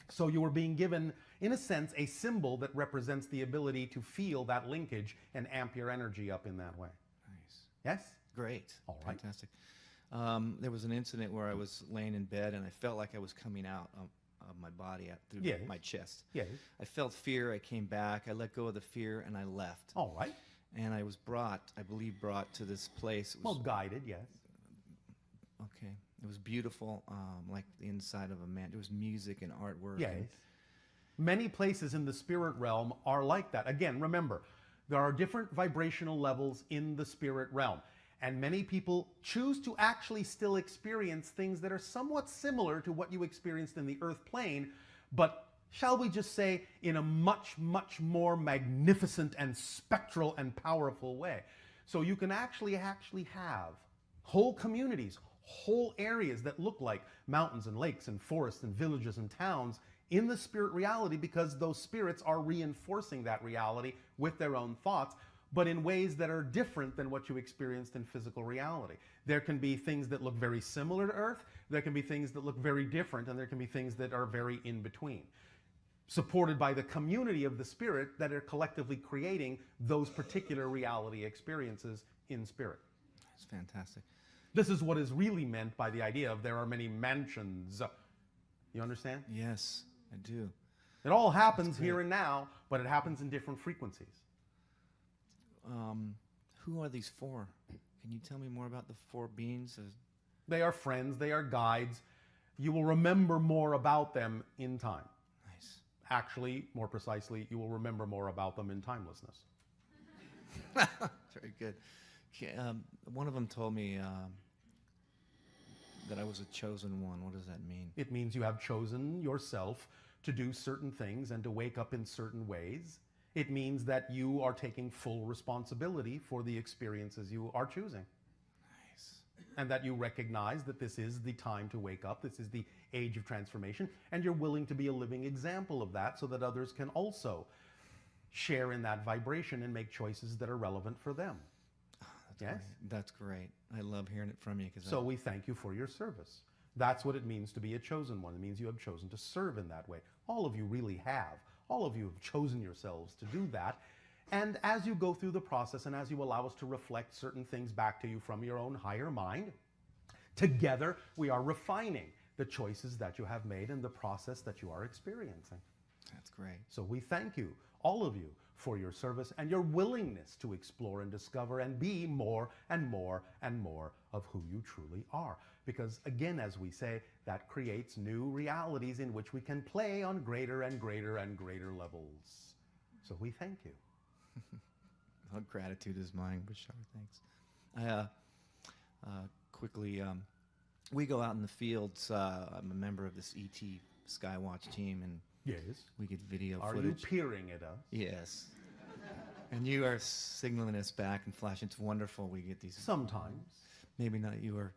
So you are being given, in a sense, a symbol that represents the ability to feel that linkage and amp your energy up in that way. Nice. Yes? Great. All right. Fantastic. There was an incident where I was laying in bed and I felt like I was coming out of my body through Yes. my chest. Yes. I felt fear. I came back. I let go of the fear and I left. All right. And I was brought to this place. It Well, was, guided, yes. okay. It was beautiful, like the inside of a man. There was music and artwork. Yes. and- Many places in the spirit realm are like that. Again, remember, there are different vibrational levels in the spirit realm. And many people choose to actually still experience things that are somewhat similar to what you experienced in the earth plane, but shall we just say, in a much, much more magnificent and spectral and powerful way. So you can actually have whole communities, whole areas that look like mountains and lakes and forests and villages and towns in the spirit reality, because those spirits are reinforcing that reality with their own thoughts, but in ways that are different than what you experienced in physical reality. There can be things that look very similar to Earth, there can be things that look very different, and there can be things that are very in between, supported by the community of the spirit that are collectively creating those particular reality experiences in spirit. That's fantastic. This is what is really meant by the idea of there are many mansions. You understand? Yes, I do. It all happens here and now, but it happens in different frequencies. Who are these four? Can you tell me more about the four beings? They are friends, they are guides. You will remember more about them in time. Nice. Actually, more precisely, you will remember more about them in timelessness. Very good. Okay, one of them told me that I was a chosen one. What does that mean? It means you have chosen yourself to do certain things and to wake up in certain ways. It means that you are taking full responsibility for the experiences you are choosing. Nice. And that you recognize that this is the time to wake up, this is the age of transformation, and you're willing to be a living example of that so that others can also share in that vibration and make choices that are relevant for them. That's Yes? great. That's great. I love hearing it from you. So we thank you for your service. That's what it means to be a chosen one. It means you have chosen to serve in that way. All of you really have. All of you have chosen yourselves to do that. And as you go through the process and as you allow us to reflect certain things back to you from your own higher mind, together we are refining the choices that you have made and the process that you are experiencing. That's great. So we thank you, all of you, for your service and your willingness to explore and discover and be more and more and more of who you truly are. Because again, as we say, that creates new realities in which we can play on greater and greater and greater levels. So we thank you. Well, gratitude is mine, Bashar. Thanks. Quickly, we go out in the fields. I'm a member of this ET Skywatch team, and Yes. we get video Are footage. you peering at us? Yes. And you are signaling us back and flashing. It's wonderful. We get these. Sometimes. Maybe not you are.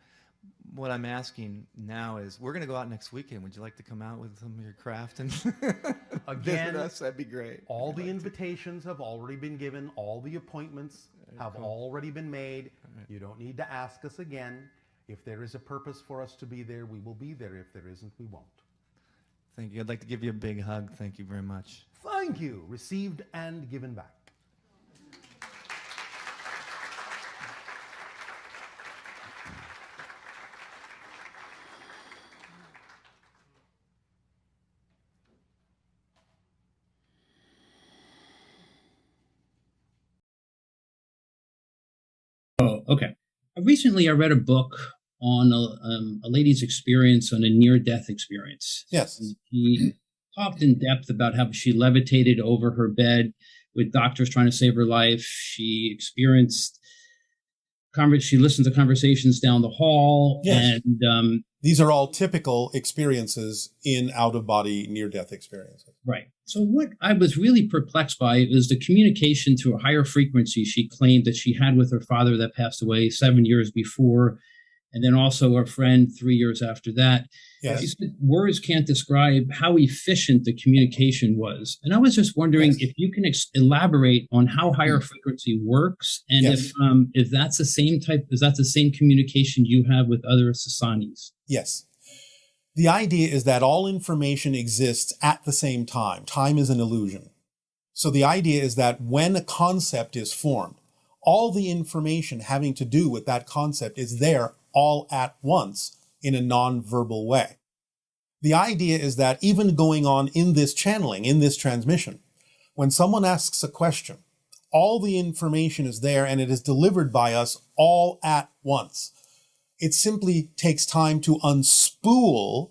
What I'm asking now is, we're going to go out next weekend. Would you like to come out with some of your craft and Again, visit us? That'd be great. all the invitations have already been given. All the appointments have already been made. You don't need to ask us again. If there is a purpose for us to be there, we will be there. If there isn't, we won't. Thank you. I'd like to give you a big hug. Thank you very much. Thank you. Received and given back. Oh, okay. Recently, I read a book on a lady's experience on a near-death experience. Yes. And she talked in depth about how she levitated over her bed with doctors trying to save her life. She experienced, she listened to conversations down the hall. Yes. And these are all typical experiences in out-of-body near-death experiences. right. So what I was really perplexed by is the communication to a higher frequency she claimed that she had with her father that passed away 7 years before, and then also a friend 3 years after that. Yes. She said words can't describe how efficient the communication was. And I was just wondering if you can elaborate on how higher frequency works, and if that's the same type, is that the same communication you have with other Sasanis? Yes. The idea is that all information exists at the same time. Time is an illusion. So the idea is that when a concept is formed, all the information having to do with that concept is there all at once in a non-verbal way. The idea is that even going on in this channeling, in this transmission, when someone asks a question, all the information is there and it is delivered by us all at once. It simply takes time to unspool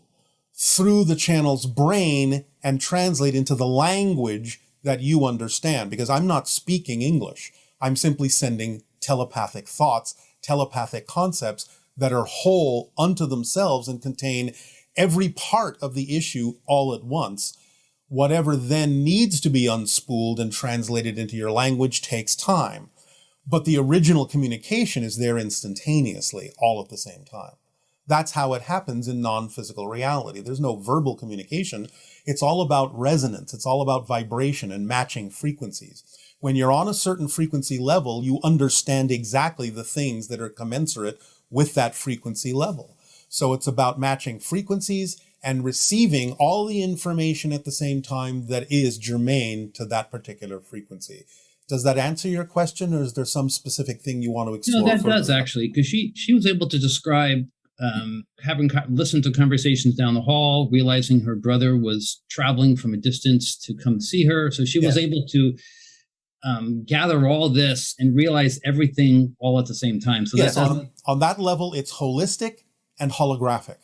through the channel's brain and translate into the language that you understand, because I'm not speaking English. I'm simply sending telepathic thoughts, telepathic concepts that are whole unto themselves and contain every part of the issue all at once. Whatever then needs to be unspooled and translated into your language takes time. But the original communication is there instantaneously, all at the same time. That's how it happens in non-physical reality. There's no verbal communication. It's all about resonance. It's all about vibration and matching frequencies. When you're on a certain frequency level, you understand exactly the things that are commensurate with that frequency level. So it's about matching frequencies and receiving all the information at the same time that is germane to that particular frequency. Does that answer your question, or is there some specific thing you want to explore? No, that further? does actually, because she was able to describe having listened to conversations down the hall, realizing her brother was traveling from a distance to come see her. So she was able to gather all this and realize everything all at the same time. So yes, that's on that level, it's holistic and holographic.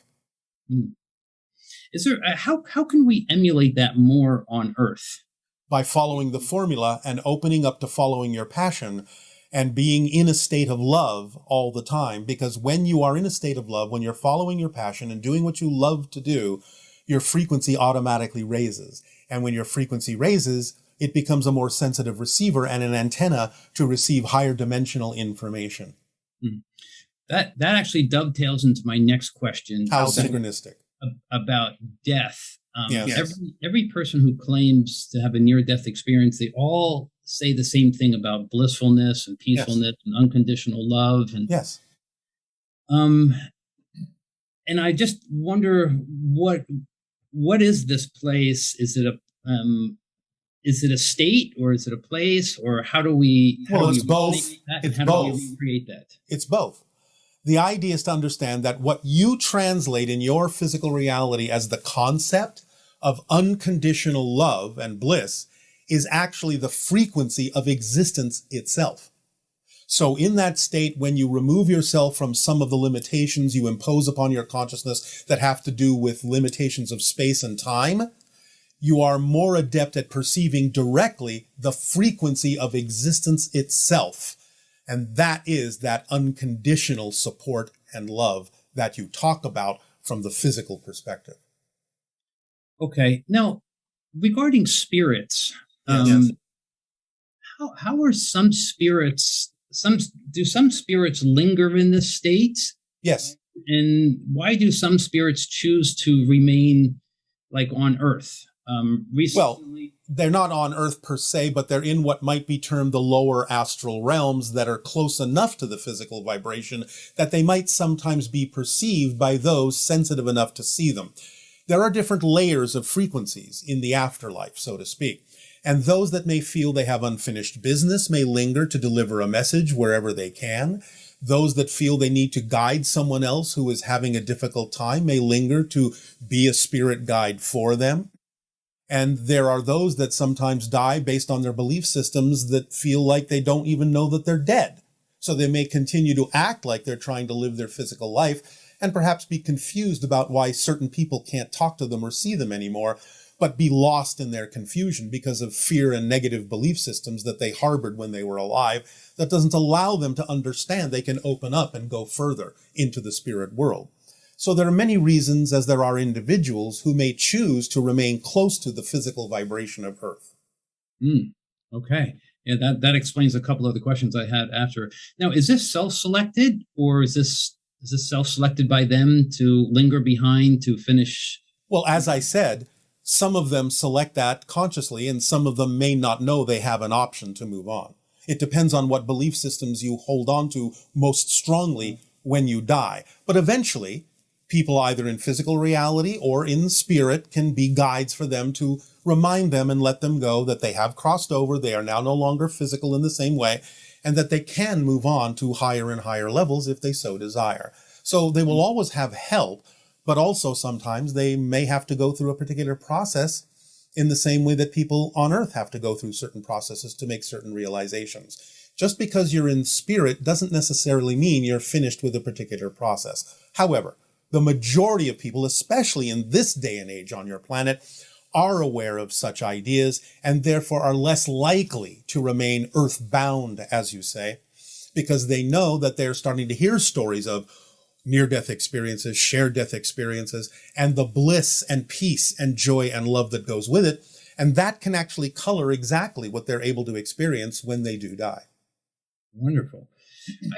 Is there how can we emulate that more on Earth? By following the formula and opening up to following your passion and being in a state of love all the time. Because when you are in a state of love, when you're following your passion and doing what you love to do, your frequency automatically raises. And when your frequency raises, it becomes a more sensitive receiver and an antenna to receive higher dimensional information. That actually dovetails into my next question. How synchronistic. About death. Yes. Every person who claims to have a near-death experience, they all say the same thing about blissfulness and peacefulness and unconditional love. And and I just wonder what is this place? Is it a state, or is it a place, or how do we? It's both. How do we recreate that? It's both. The idea is to understand that what you translate in your physical reality as the concept of unconditional love and bliss is actually the frequency of existence itself. So in that state, when you remove yourself from some of the limitations you impose upon your consciousness that have to do with limitations of space and time, you are more adept at perceiving directly the frequency of existence itself. And that is that unconditional support and love that you talk about from the physical perspective. Okay. Now, regarding spirits, how are some spirits, do some spirits linger in this state? Yes. And why do some spirits choose to remain like on Earth? Recently, they're not on Earth per se, but they're in what might be termed the lower astral realms that are close enough to the physical vibration that they might sometimes be perceived by those sensitive enough to see them. There are different layers of frequencies in the afterlife, so to speak. And those that may feel they have unfinished business may linger to deliver a message wherever they can. Those that feel they need to guide someone else who is having a difficult time may linger to be a spirit guide for them. And there are those that sometimes die based on their belief systems that feel like they don't even know that they're dead. So they may continue to act like they're trying to live their physical life and perhaps be confused about why certain people can't talk to them or see them anymore, but be lost in their confusion because of fear and negative belief systems that they harbored when they were alive that doesn't allow them to understand they can open up and go further into the spirit world. So there are many reasons, as there are individuals who may choose to remain close to the physical vibration of Earth. Okay. Yeah, that explains a couple of the questions I had after. Now, is this self-selected, or is this self-selected by them to linger behind to finish? Well, as I said, some of them select that consciously, and some of them may not know they have an option to move on. It depends on what belief systems you hold on to most strongly when you die. But eventually, people either in physical reality or in spirit can be guides for them to remind them and let them go that they have crossed over, they are now no longer physical in the same way, and that they can move on to higher and higher levels if they so desire. So they will always have help, but also sometimes they may have to go through a particular process in the same way that people on Earth have to go through certain processes to make certain realizations. Just because you're in spirit doesn't necessarily mean you're finished with a particular process. However, the majority of people, especially in this day and age on your planet, are aware of such ideas and therefore are less likely to remain earthbound, as you say, because they know that they're starting to hear stories of near-death experiences, shared death experiences, and the bliss and peace and joy and love that goes with it. And that can actually color exactly what they're able to experience when they do die. Wonderful.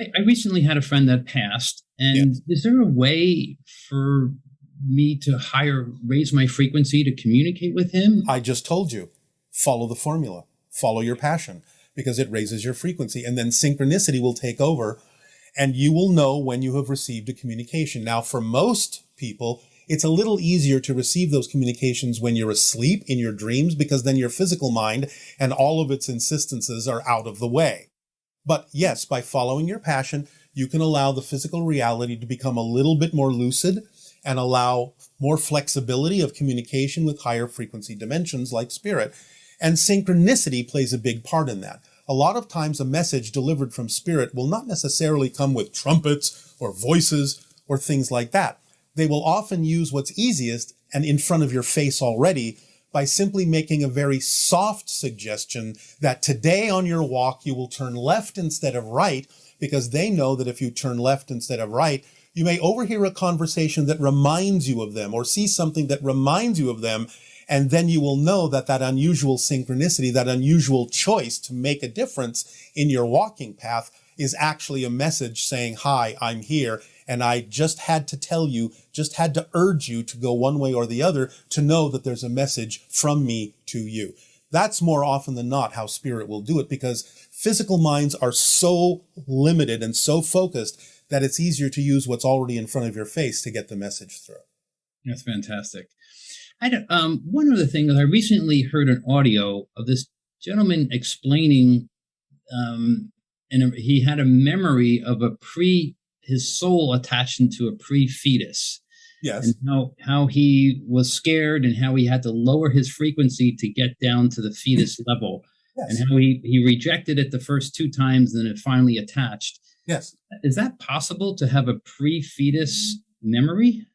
I recently had a friend that passed, and is there a way for me to raise my frequency to communicate with him? I just told you, follow the formula, follow your passion, because it raises your frequency, and then synchronicity will take over, and you will know when you have received a communication. Now, for most people, it's a little easier to receive those communications when you're asleep in your dreams, because then your physical mind and all of its insistences are out of the way. But yes, by following your passion, you can allow the physical reality to become a little bit more lucid and allow more flexibility of communication with higher frequency dimensions like spirit. And synchronicity plays a big part in that. A lot of times a message delivered from spirit will not necessarily come with trumpets or voices or things like that. They will often use what's easiest and in front of your face already by simply making a very soft suggestion that today on your walk you will turn left instead of right, because they know that if you turn left instead of right, you may overhear a conversation that reminds you of them or see something that reminds you of them, and then you will know that that unusual synchronicity, that unusual choice to make a difference in your walking path is actually a message saying, hi, I'm here. And I just had to tell you, just had to urge you to go one way or the other to know that there's a message from me to you. That's more often than not how spirit will do it, because physical minds are so limited and so focused that it's easier to use what's already in front of your face to get the message through. That's fantastic. One other thing is I recently heard an audio of this gentleman explaining, and he had a memory of his soul attached into a pre-fetus. Yes. And how he was scared and how he had to lower his frequency to get down to the fetus level. Yes. And how he rejected it the first 2 times and then it finally attached. Yes. Is that possible to have a pre-fetus memory?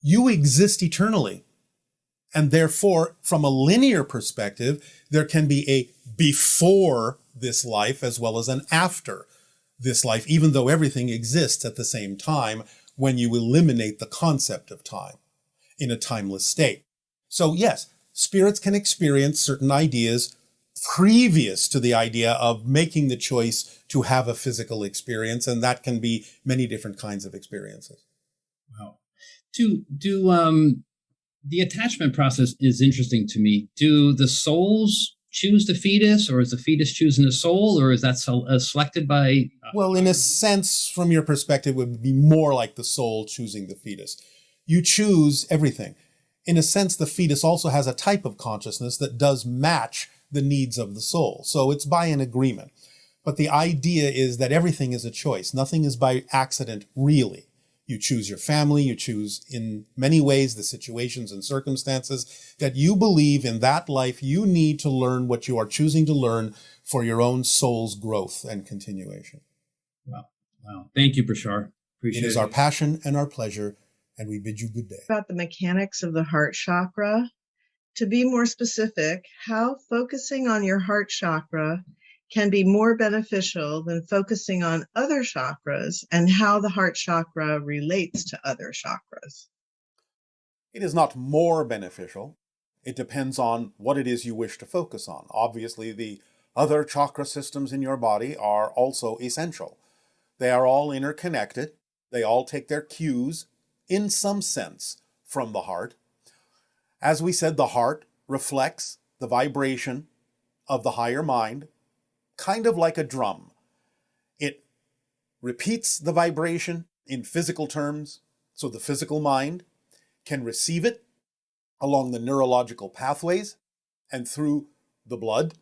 You exist eternally. And therefore, from a linear perspective, there can be a before this life as well as an after this life, even though everything exists at the same time when you eliminate the concept of time in a timeless state. So yes, spirits can experience certain ideas previous to the idea of making the choice to have a physical experience, and that can be many different kinds of experiences. Wow. The attachment process is interesting to me. Do the souls choose the fetus, or is the fetus choosing the soul, or is that selected by... Well, in a sense, from your perspective, it would be more like the soul choosing the fetus. You choose everything. In a sense, the fetus also has a type of consciousness that does match the needs of the soul. So it's by an agreement. But the idea is that everything is a choice. Nothing is by accident, really. You choose your family, you choose in many ways the situations and circumstances that you believe in that life you need to learn what you are choosing to learn for your own soul's growth and continuation. Wow. Thank you, Bashar. Appreciate it. It is our passion and our pleasure, and we bid you good day. About the mechanics of the heart chakra. To be more specific, how focusing on your heart chakra can be more beneficial than focusing on other chakras, and how the heart chakra relates to other chakras. It is not more beneficial. It depends on what it is you wish to focus on. Obviously, the other chakra systems in your body are also essential. They are all interconnected. They all take their cues, in some sense, from the heart. As we said, the heart reflects the vibration of the higher mind, kind of like a drum. It repeats the vibration in physical terms, so the physical mind can receive it along the neurological pathways and through the blood.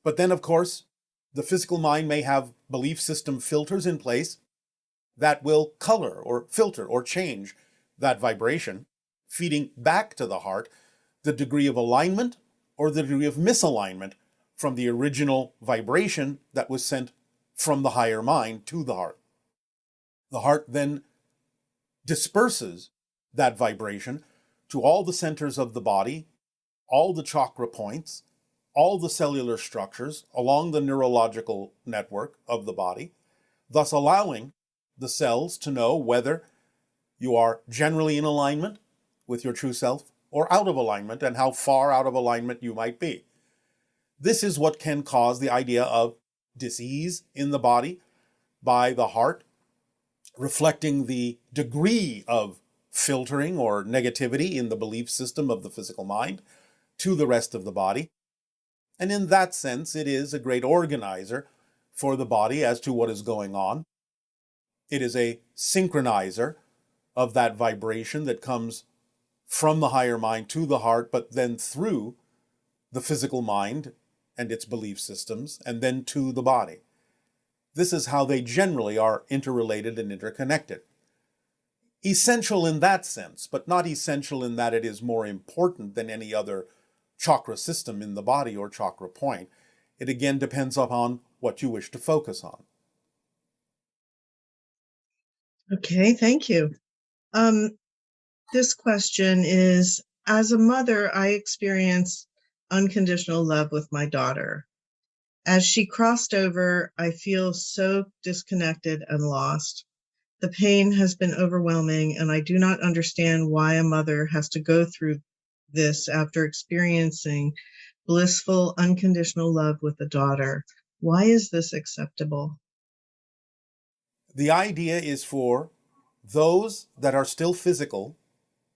But then, of course, the physical mind may have belief system filters in place that will color or filter or change that vibration, feeding back to the heart the degree of alignment or the degree of misalignment from the original vibration that was sent from the higher mind to the heart. The heart then disperses that vibration to all the centers of the body, all the chakra points, all the cellular structures along the neurological network of the body, thus allowing the cells to know whether you are generally in alignment with your true self or out of alignment, and how far out of alignment you might be. This is what can cause the idea of dis-ease in the body, by the heart, reflecting the degree of filtering or negativity in the belief system of the physical mind to the rest of the body. And in that sense, it is a great organizer for the body as to what is going on. It is a synchronizer of that vibration that comes from the higher mind to the heart, but then through the physical mind and its belief systems, and then to the body. This is how they generally are interrelated and interconnected. Essential in that sense, but not essential in that it is more important than any other chakra system in the body or chakra point. It again depends upon what you wish to focus on. Okay, thank you. This question is, as a mother, I experience unconditional love with my daughter. As she crossed over, I feel so disconnected and lost. The pain has been overwhelming, and I do not understand why a mother has to go through this after experiencing blissful, unconditional love with a daughter. Why is this acceptable? The idea is for those that are still physical,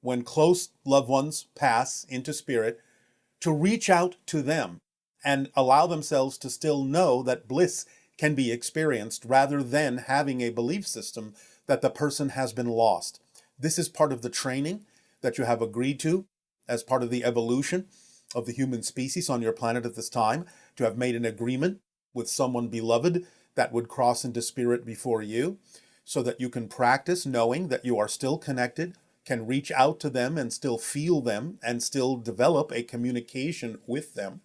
when close loved ones pass into spirit, to reach out to them and allow themselves to still know that bliss can be experienced rather than having a belief system that the person has been lost. This is part of the training that you have agreed to as part of the evolution of the human species on your planet at this time, to have made an agreement with someone beloved that would cross into spirit before you, so that you can practice knowing that you are still connected, can reach out to them and still feel them and still develop a communication with them.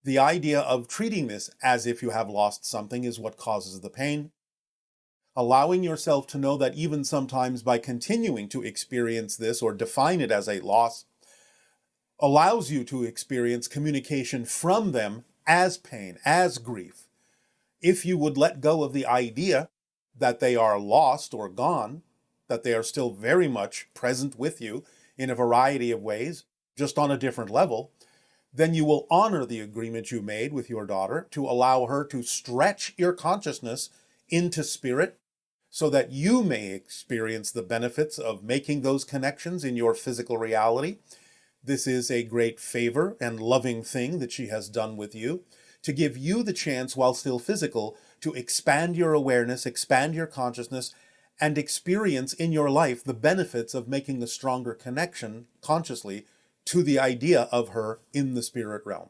The idea of treating this as if you have lost something is what causes the pain. Allowing yourself to know that even sometimes by continuing to experience this or define it as a loss, allows you to experience communication from them as pain, as grief. If you would let go of the idea that they are lost or gone, that they are still very much present with you in a variety of ways, just on a different level, then you will honor the agreement you made with your daughter to allow her to stretch your consciousness into spirit so that you may experience the benefits of making those connections in your physical reality. This is a great favor and loving thing that she has done with you, to give you the chance, while still physical, to expand your awareness, expand your consciousness, and experience in your life the benefits of making a stronger connection consciously to the idea of her in the spirit realm.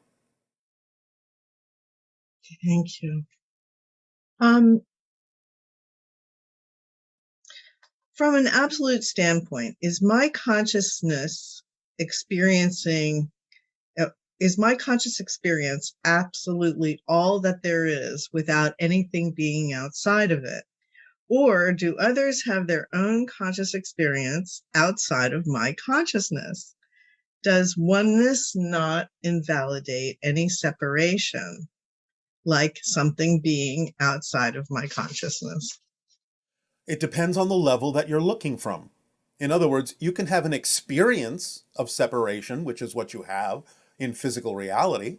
Thank you. From an absolute standpoint, is my conscious experience absolutely all that there is without anything being outside of it? Or do others have their own conscious experience outside of my consciousness? Does oneness not invalidate any separation, like something being outside of my consciousness? It depends on the level that you're looking from. In other words, you can have an experience of separation, which is what you have in physical reality.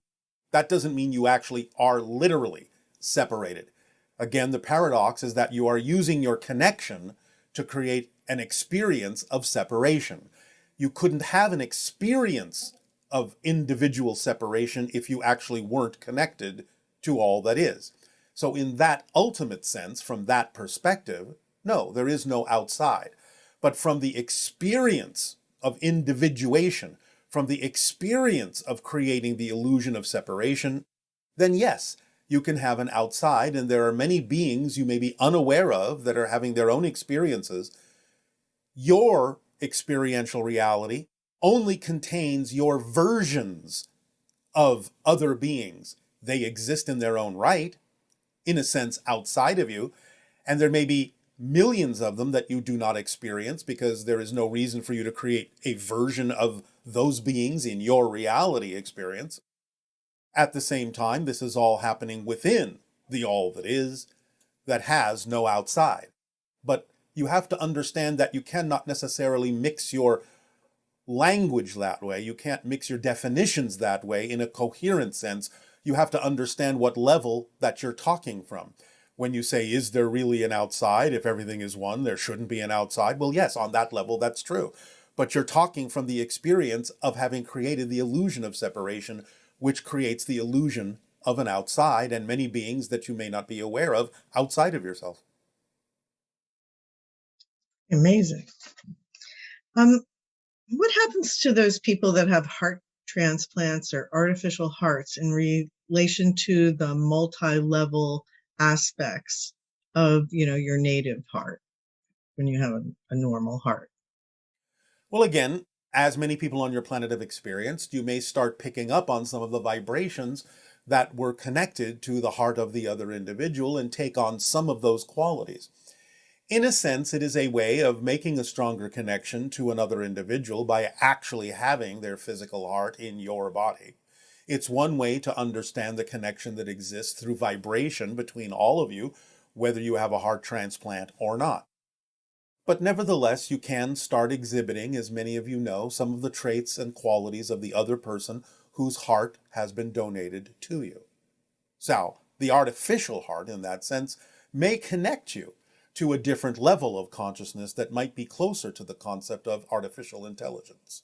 That doesn't mean you actually are literally separated. Again, the paradox is that you are using your connection to create an experience of separation. You couldn't have an experience of individual separation if you actually weren't connected to all that is. So in that ultimate sense, from that perspective, no, there is no outside. But from the experience of individuation, from the experience of creating the illusion of separation, then yes, you can have an outside, and there are many beings you may be unaware of that are having their own experiences. Your experiential reality only contains your versions of other beings. They exist in their own right, in a sense outside of you, and there may be millions of them that you do not experience because there is no reason for you to create a version of those beings in your reality experience. At the same time, this is all happening within the all that is, that has no outside. But you have to understand that you cannot necessarily mix your language that way. You can't mix your definitions that way in a coherent sense. You have to understand what level that you're talking from. When you say, is there really an outside? If everything is one, there shouldn't be an outside. Well, yes, on that level, that's true. But you're talking from the experience of having created the illusion of separation, which creates the illusion of an outside and many beings that you may not be aware of outside of yourself. Amazing. What happens to those people that have heart transplants or artificial hearts in relation to the multi-level aspects of, your native heart when you have a normal heart? Well, again, as many people on your planet have experienced, you may start picking up on some of the vibrations that were connected to the heart of the other individual and take on some of those qualities. In a sense, it is a way of making a stronger connection to another individual by actually having their physical heart in your body. It's one way to understand the connection that exists through vibration between all of you, whether you have a heart transplant or not. But nevertheless, you can start exhibiting, as many of you know, some of the traits and qualities of the other person whose heart has been donated to you. So, the artificial heart, in that sense, may connect you to a different level of consciousness that might be closer to the concept of artificial intelligence.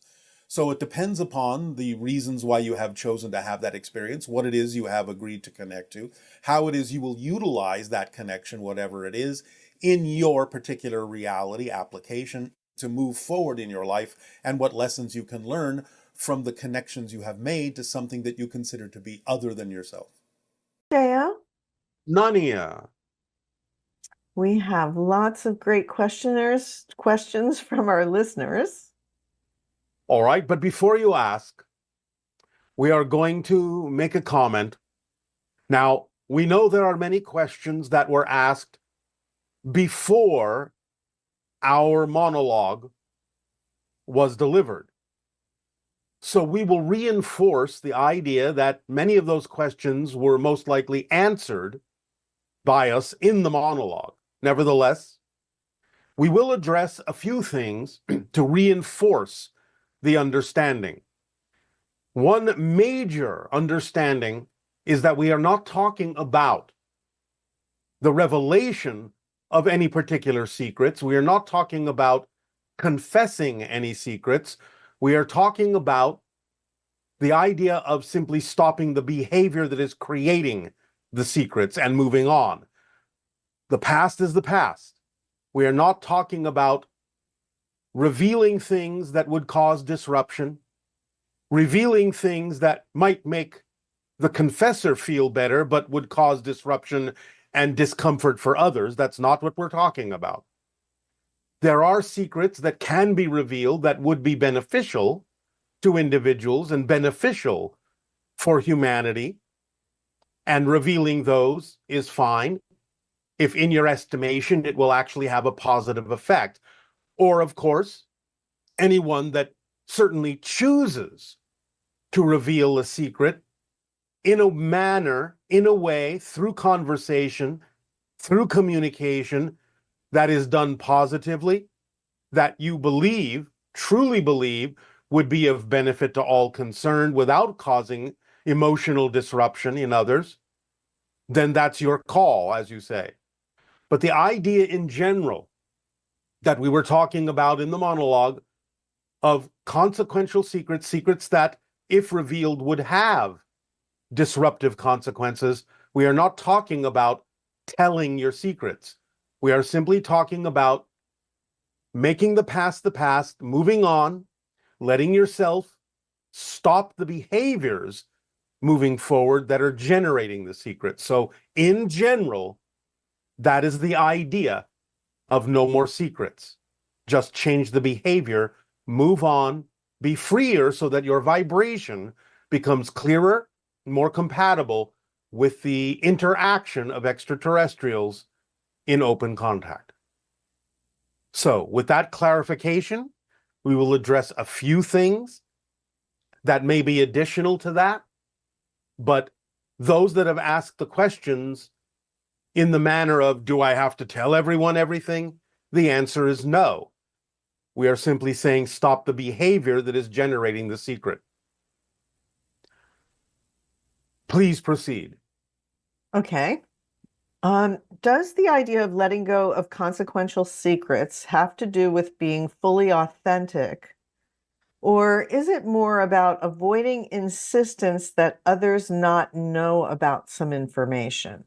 So it depends upon the reasons why you have chosen to have that experience, what it is you have agreed to connect to, how it is you will utilize that connection, whatever it is, in your particular reality application to move forward in your life, and what lessons you can learn from the connections you have made to something that you consider to be other than yourself. Dea, Nania. we have lots of great questions from our listeners. All right, but before you ask, we are going to make a comment. Now, we know there are many questions that were asked before our monologue was delivered. So we will reinforce the idea that many of those questions were most likely answered by us in the monologue. Nevertheless, we will address a few things to reinforce the understanding. One major understanding is that we are not talking about the revelation of any particular secrets. We are not talking about confessing any secrets. We are talking about the idea of simply stopping the behavior that is creating the secrets and moving on. The past is the past. We are not talking about revealing things that would cause disruption, revealing things that might make the confessor feel better but would cause disruption and discomfort for others. That's not what we're talking about. There are secrets that can be revealed that would be beneficial to individuals and beneficial for humanity, and revealing those is fine if in your estimation it will actually have a positive effect. Or, of course, anyone that certainly chooses to reveal a secret in a manner, in a way, through conversation, through communication, that is done positively, that you believe, truly believe, would be of benefit to all concerned without causing emotional disruption in others, then that's your call, as you say. But the idea in general that we were talking about in the monologue of consequential secrets, secrets that, if revealed, would have disruptive consequences, we are not talking about telling your secrets. We are simply talking about making the past, moving on, letting yourself stop the behaviors moving forward that are generating the secret. So in general, that is the idea of no more secrets. Just change the behavior, move on, be freer so that your vibration becomes clearer, more compatible with the interaction of extraterrestrials in open contact. So with that clarification, we will address a few things that may be additional to that, but those that have asked the questions in the manner of, do I have to tell everyone everything? The answer is no. We are simply saying stop the behavior that is generating the secret. Please proceed. Okay. Does the idea of letting go of consequential secrets have to do with being fully authentic, or is it more about avoiding insistence that others not know about some information?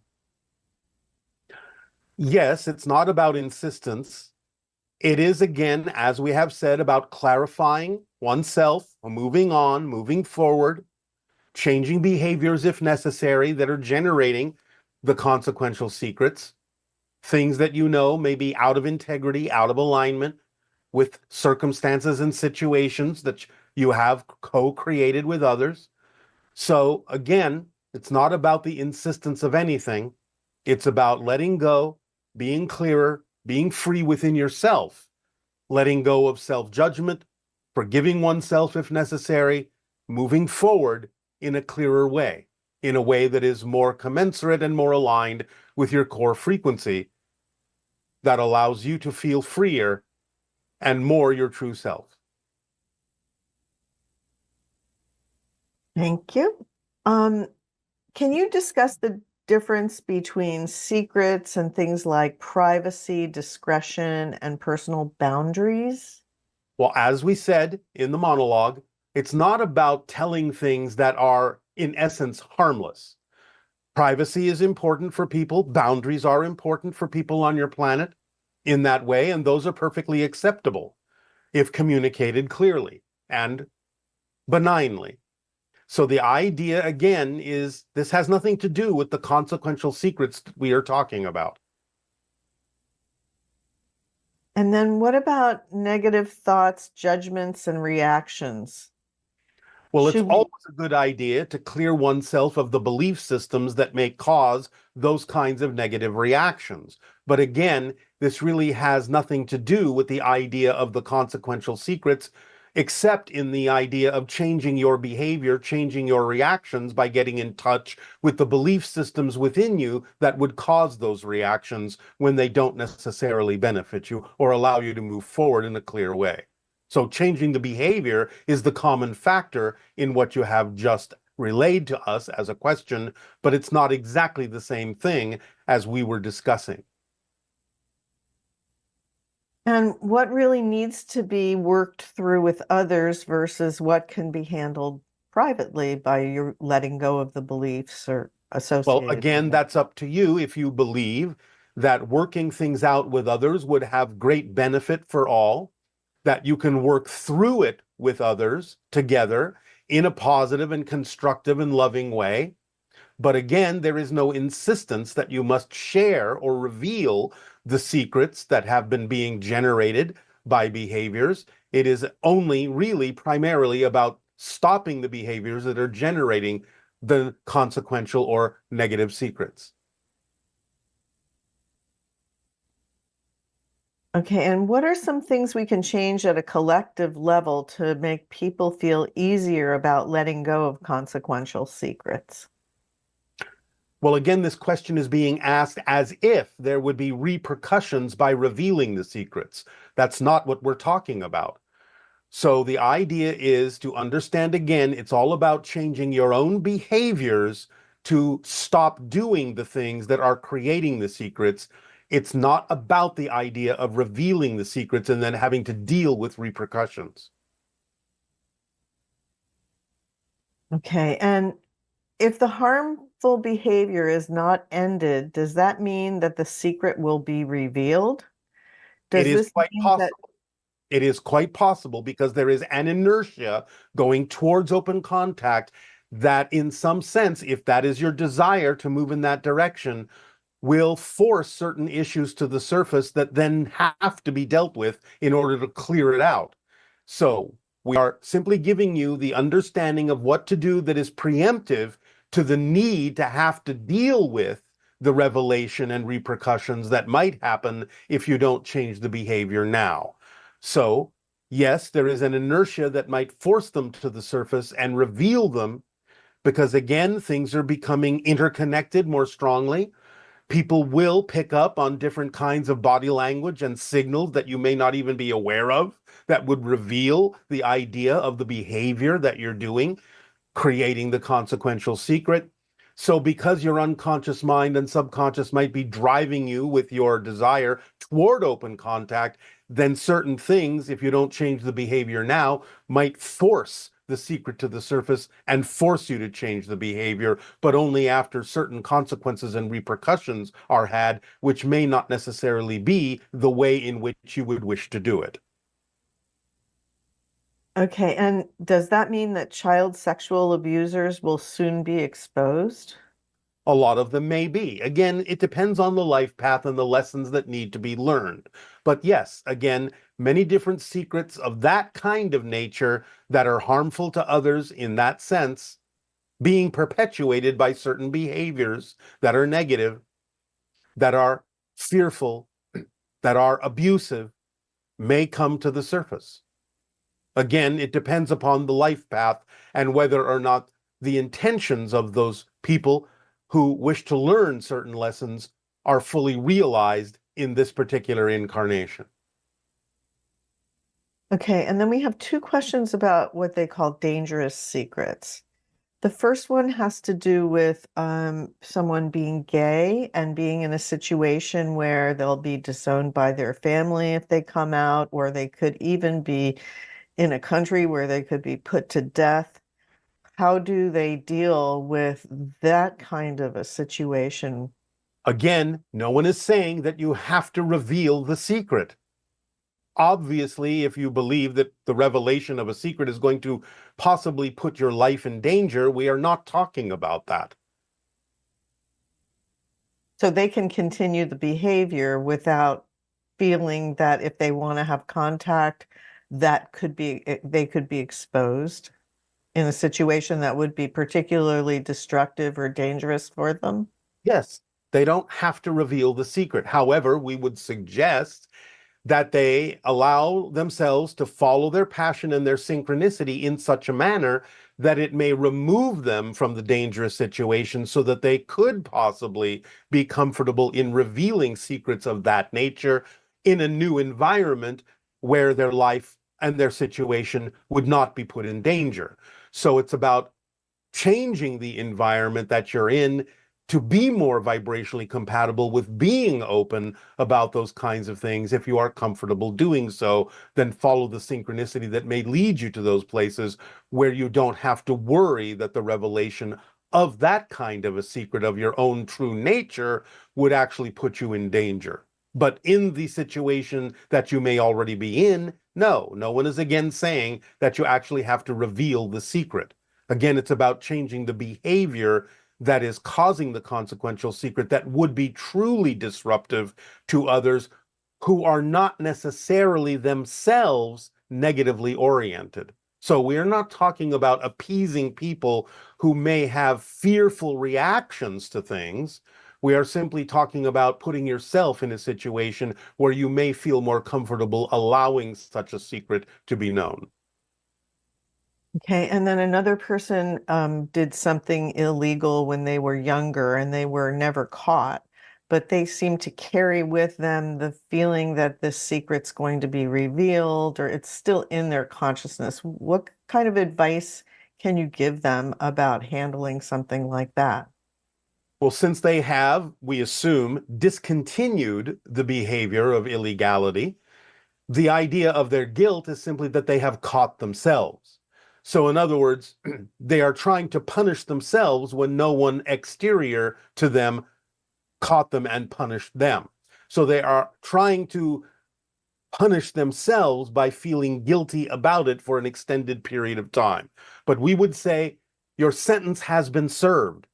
Yes, it's not about insistence. It is, again, as we have said, about clarifying oneself, moving on, moving forward, changing behaviors if necessary that are generating the consequential secrets, things that you know may be out of integrity, out of alignment with circumstances and situations that you have co-created with others. So again, it's not about the insistence of anything. It's about letting go, being clearer, being free within yourself, letting go of self-judgment, forgiving oneself if necessary, moving forward in a clearer way, in a way that is more commensurate and more aligned with your core frequency, that allows you to feel freer and more your true self. Thank you. Can you discuss the difference between secrets and things like privacy, discretion, and personal boundaries? Well, as we said in the monologue, it's not about telling things that are, in essence, harmless. Privacy is important for people. Boundaries are important for people on your planet in that way, and those are perfectly acceptable if communicated clearly and benignly. So the idea, again, is this has nothing to do with the consequential secrets we are talking about. And then what about negative thoughts, judgments, and reactions? Well, it's Should we, always a good idea to clear oneself of the belief systems that may cause those kinds of negative reactions. But again, this really has nothing to do with the idea of the consequential secrets, except in the idea of changing your behavior, changing your reactions by getting in touch with the belief systems within you that would cause those reactions when they don't necessarily benefit you or allow you to move forward in a clear way. So changing the behavior is the common factor in what you have just relayed to us as a question, but it's not exactly the same thing as we were discussing. and what really needs to be worked through with others versus what can be handled privately by your letting go of the beliefs or Well, associated again, with it? that's up to you if you believe that working things out with others would have great benefit for all, that you can work through it with others together in a positive and constructive and loving way. But again, there is no insistence that you must share or reveal the secrets that have been being generated by behaviors. It is only really primarily about stopping the behaviors that are generating the consequential or negative secrets. Okay, and what are some things we can change at a collective level to make people feel easier about letting go of consequential secrets? Well, again, this question is being asked as if there would be repercussions by revealing the secrets. That's not what we're talking about. So the idea is to understand, again, it's all about changing your own behaviors to stop doing the things that are creating the secrets. It's not about the idea of revealing the secrets and then having to deal with repercussions. Okay, and if the harmful behavior is not ended, does that mean that the secret will be revealed? It Does is this quite mean that possible. It is quite possible because there is an inertia going towards open contact that, in some sense, if that is your desire to move in that direction, will force certain issues to the surface that then have to be dealt with in order to clear it out. So we are simply giving you the understanding of what to do that is preemptive to the need to have to deal with the revelation and repercussions that might happen if you don't change the behavior now. So, yes, there is an inertia that might force them to the surface and reveal them because, again, things are becoming interconnected more strongly. People will pick up on different kinds of body language and signals that you may not even be aware of that would reveal the idea of the behavior that you're doing, creating the consequential secret. So because your unconscious mind and subconscious might be driving you with your desire toward open contact, then certain things, if you don't change the behavior now, might force the secret to the surface and force you to change the behavior, but only after certain consequences and repercussions are had, which may not necessarily be the way in which you would wish to do it. Okay, and does that mean that child sexual abusers will soon be exposed? A lot of them may be. Again, it depends on the life path and the lessons that need to be learned. But yes, again, many different secrets of that kind of nature that are harmful to others in that sense, being perpetuated by certain behaviors that are negative, that are fearful, that are abusive, may come to the surface. Again, it depends upon the life path and whether or not the intentions of those people who wish to learn certain lessons are fully realized in this particular incarnation. Okay, and then we have two questions about what they call dangerous secrets. The first one has to do with someone being gay and being in a situation where they'll be disowned by their family if they come out, or they could even be in a country where they could be put to death. How do they deal with that kind of a situation? Again, no one is saying that you have to reveal the secret. Obviously, if you believe that the revelation of a secret is going to possibly put your life in danger, we are not talking about that. So they can continue the behavior without feeling that if they want to have contact, that could be, they could be exposed in a situation that would be particularly destructive or dangerous for them? Yes, they don't have to reveal the secret. However, we would suggest that they allow themselves to follow their passion and their synchronicity in such a manner that it may remove them from the dangerous situation so that they could possibly be comfortable in revealing secrets of that nature in a new environment where their life and their situation would not be put in danger. So it's about changing the environment that you're in to be more vibrationally compatible with being open about those kinds of things. If you are comfortable doing so, then follow the synchronicity that may lead you to those places where you don't have to worry that the revelation of that kind of a secret of your own true nature would actually put you in danger. But in the situation that you may already be in, no one is again saying that you actually have to reveal the secret. Again, it's about changing the behavior that is causing the consequential secret that would be truly disruptive to others who are not necessarily themselves negatively oriented. So we are not talking about appeasing people who may have fearful reactions to things. We are simply talking about putting yourself in a situation where you may feel more comfortable allowing such a secret to be known. Okay, and then another person did something illegal when they were younger and they were never caught, but they seem to carry with them the feeling that this secret's going to be revealed or it's still in their consciousness. What kind of advice can you give them about handling something like that? Well, since they have, we assume, discontinued the behavior of illegality, the idea of their guilt is simply that they have caught themselves. So in other words, they are trying to punish themselves when no one exterior to them caught them and punished them. So they are trying to punish themselves by feeling guilty about it for an extended period of time. But we would say your sentence has been served.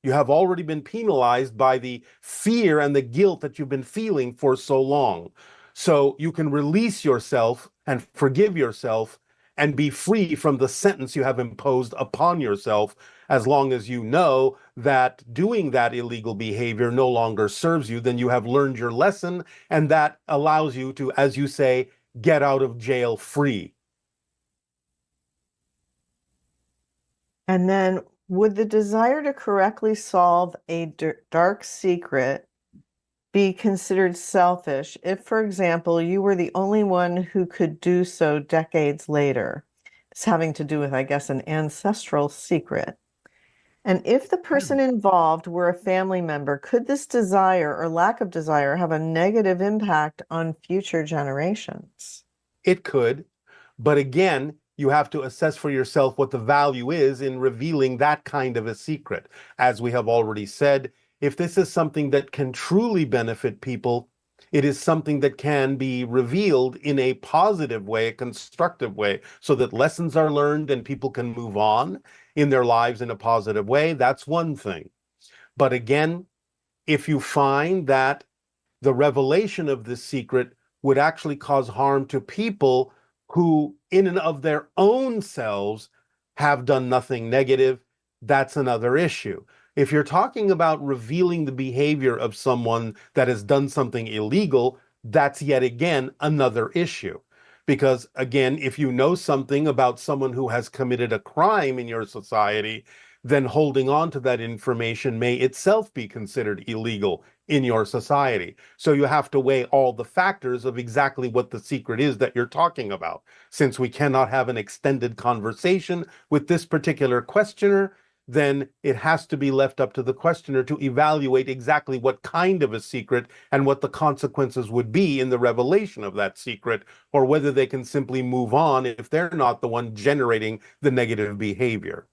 You have already been penalized by the fear and the guilt that you've been feeling for so long. So you can release yourself and forgive yourself and be free from the sentence you have imposed upon yourself, as long as you know that doing that illegal behavior no longer serves you. Then you have learned your lesson, and that allows you to, as you say, get out of jail free. And then would the desire to correctly solve a dark secret be considered selfish if, for example, you were the only one who could do so decades later? It's having to do with, I guess, an ancestral secret. And if the person involved were a family member, could this desire or lack of desire have a negative impact on future generations? It could, but again, you have to assess for yourself what the value is in revealing that kind of a secret. As we have already said, if this is something that can truly benefit people, it is something that can be revealed in a positive way, a constructive way, so that lessons are learned and people can move on in their lives in a positive way. That's one thing. But again, if you find that the revelation of this secret would actually cause harm to people who, in and of their own selves, have done nothing negative, that's another issue. If you're talking about revealing the behavior of someone that has done something illegal, that's yet again another issue. Because again, if you know something about someone who has committed a crime in your society, then holding on to that information may itself be considered illegal in your society. So you have to weigh all the factors of exactly what the secret is that you're talking about. Since we cannot have an extended conversation with this particular questioner, then it has to be left up to the questioner to evaluate exactly what kind of a secret and what the consequences would be in the revelation of that secret, or whether they can simply move on if they're not the one generating the negative behavior.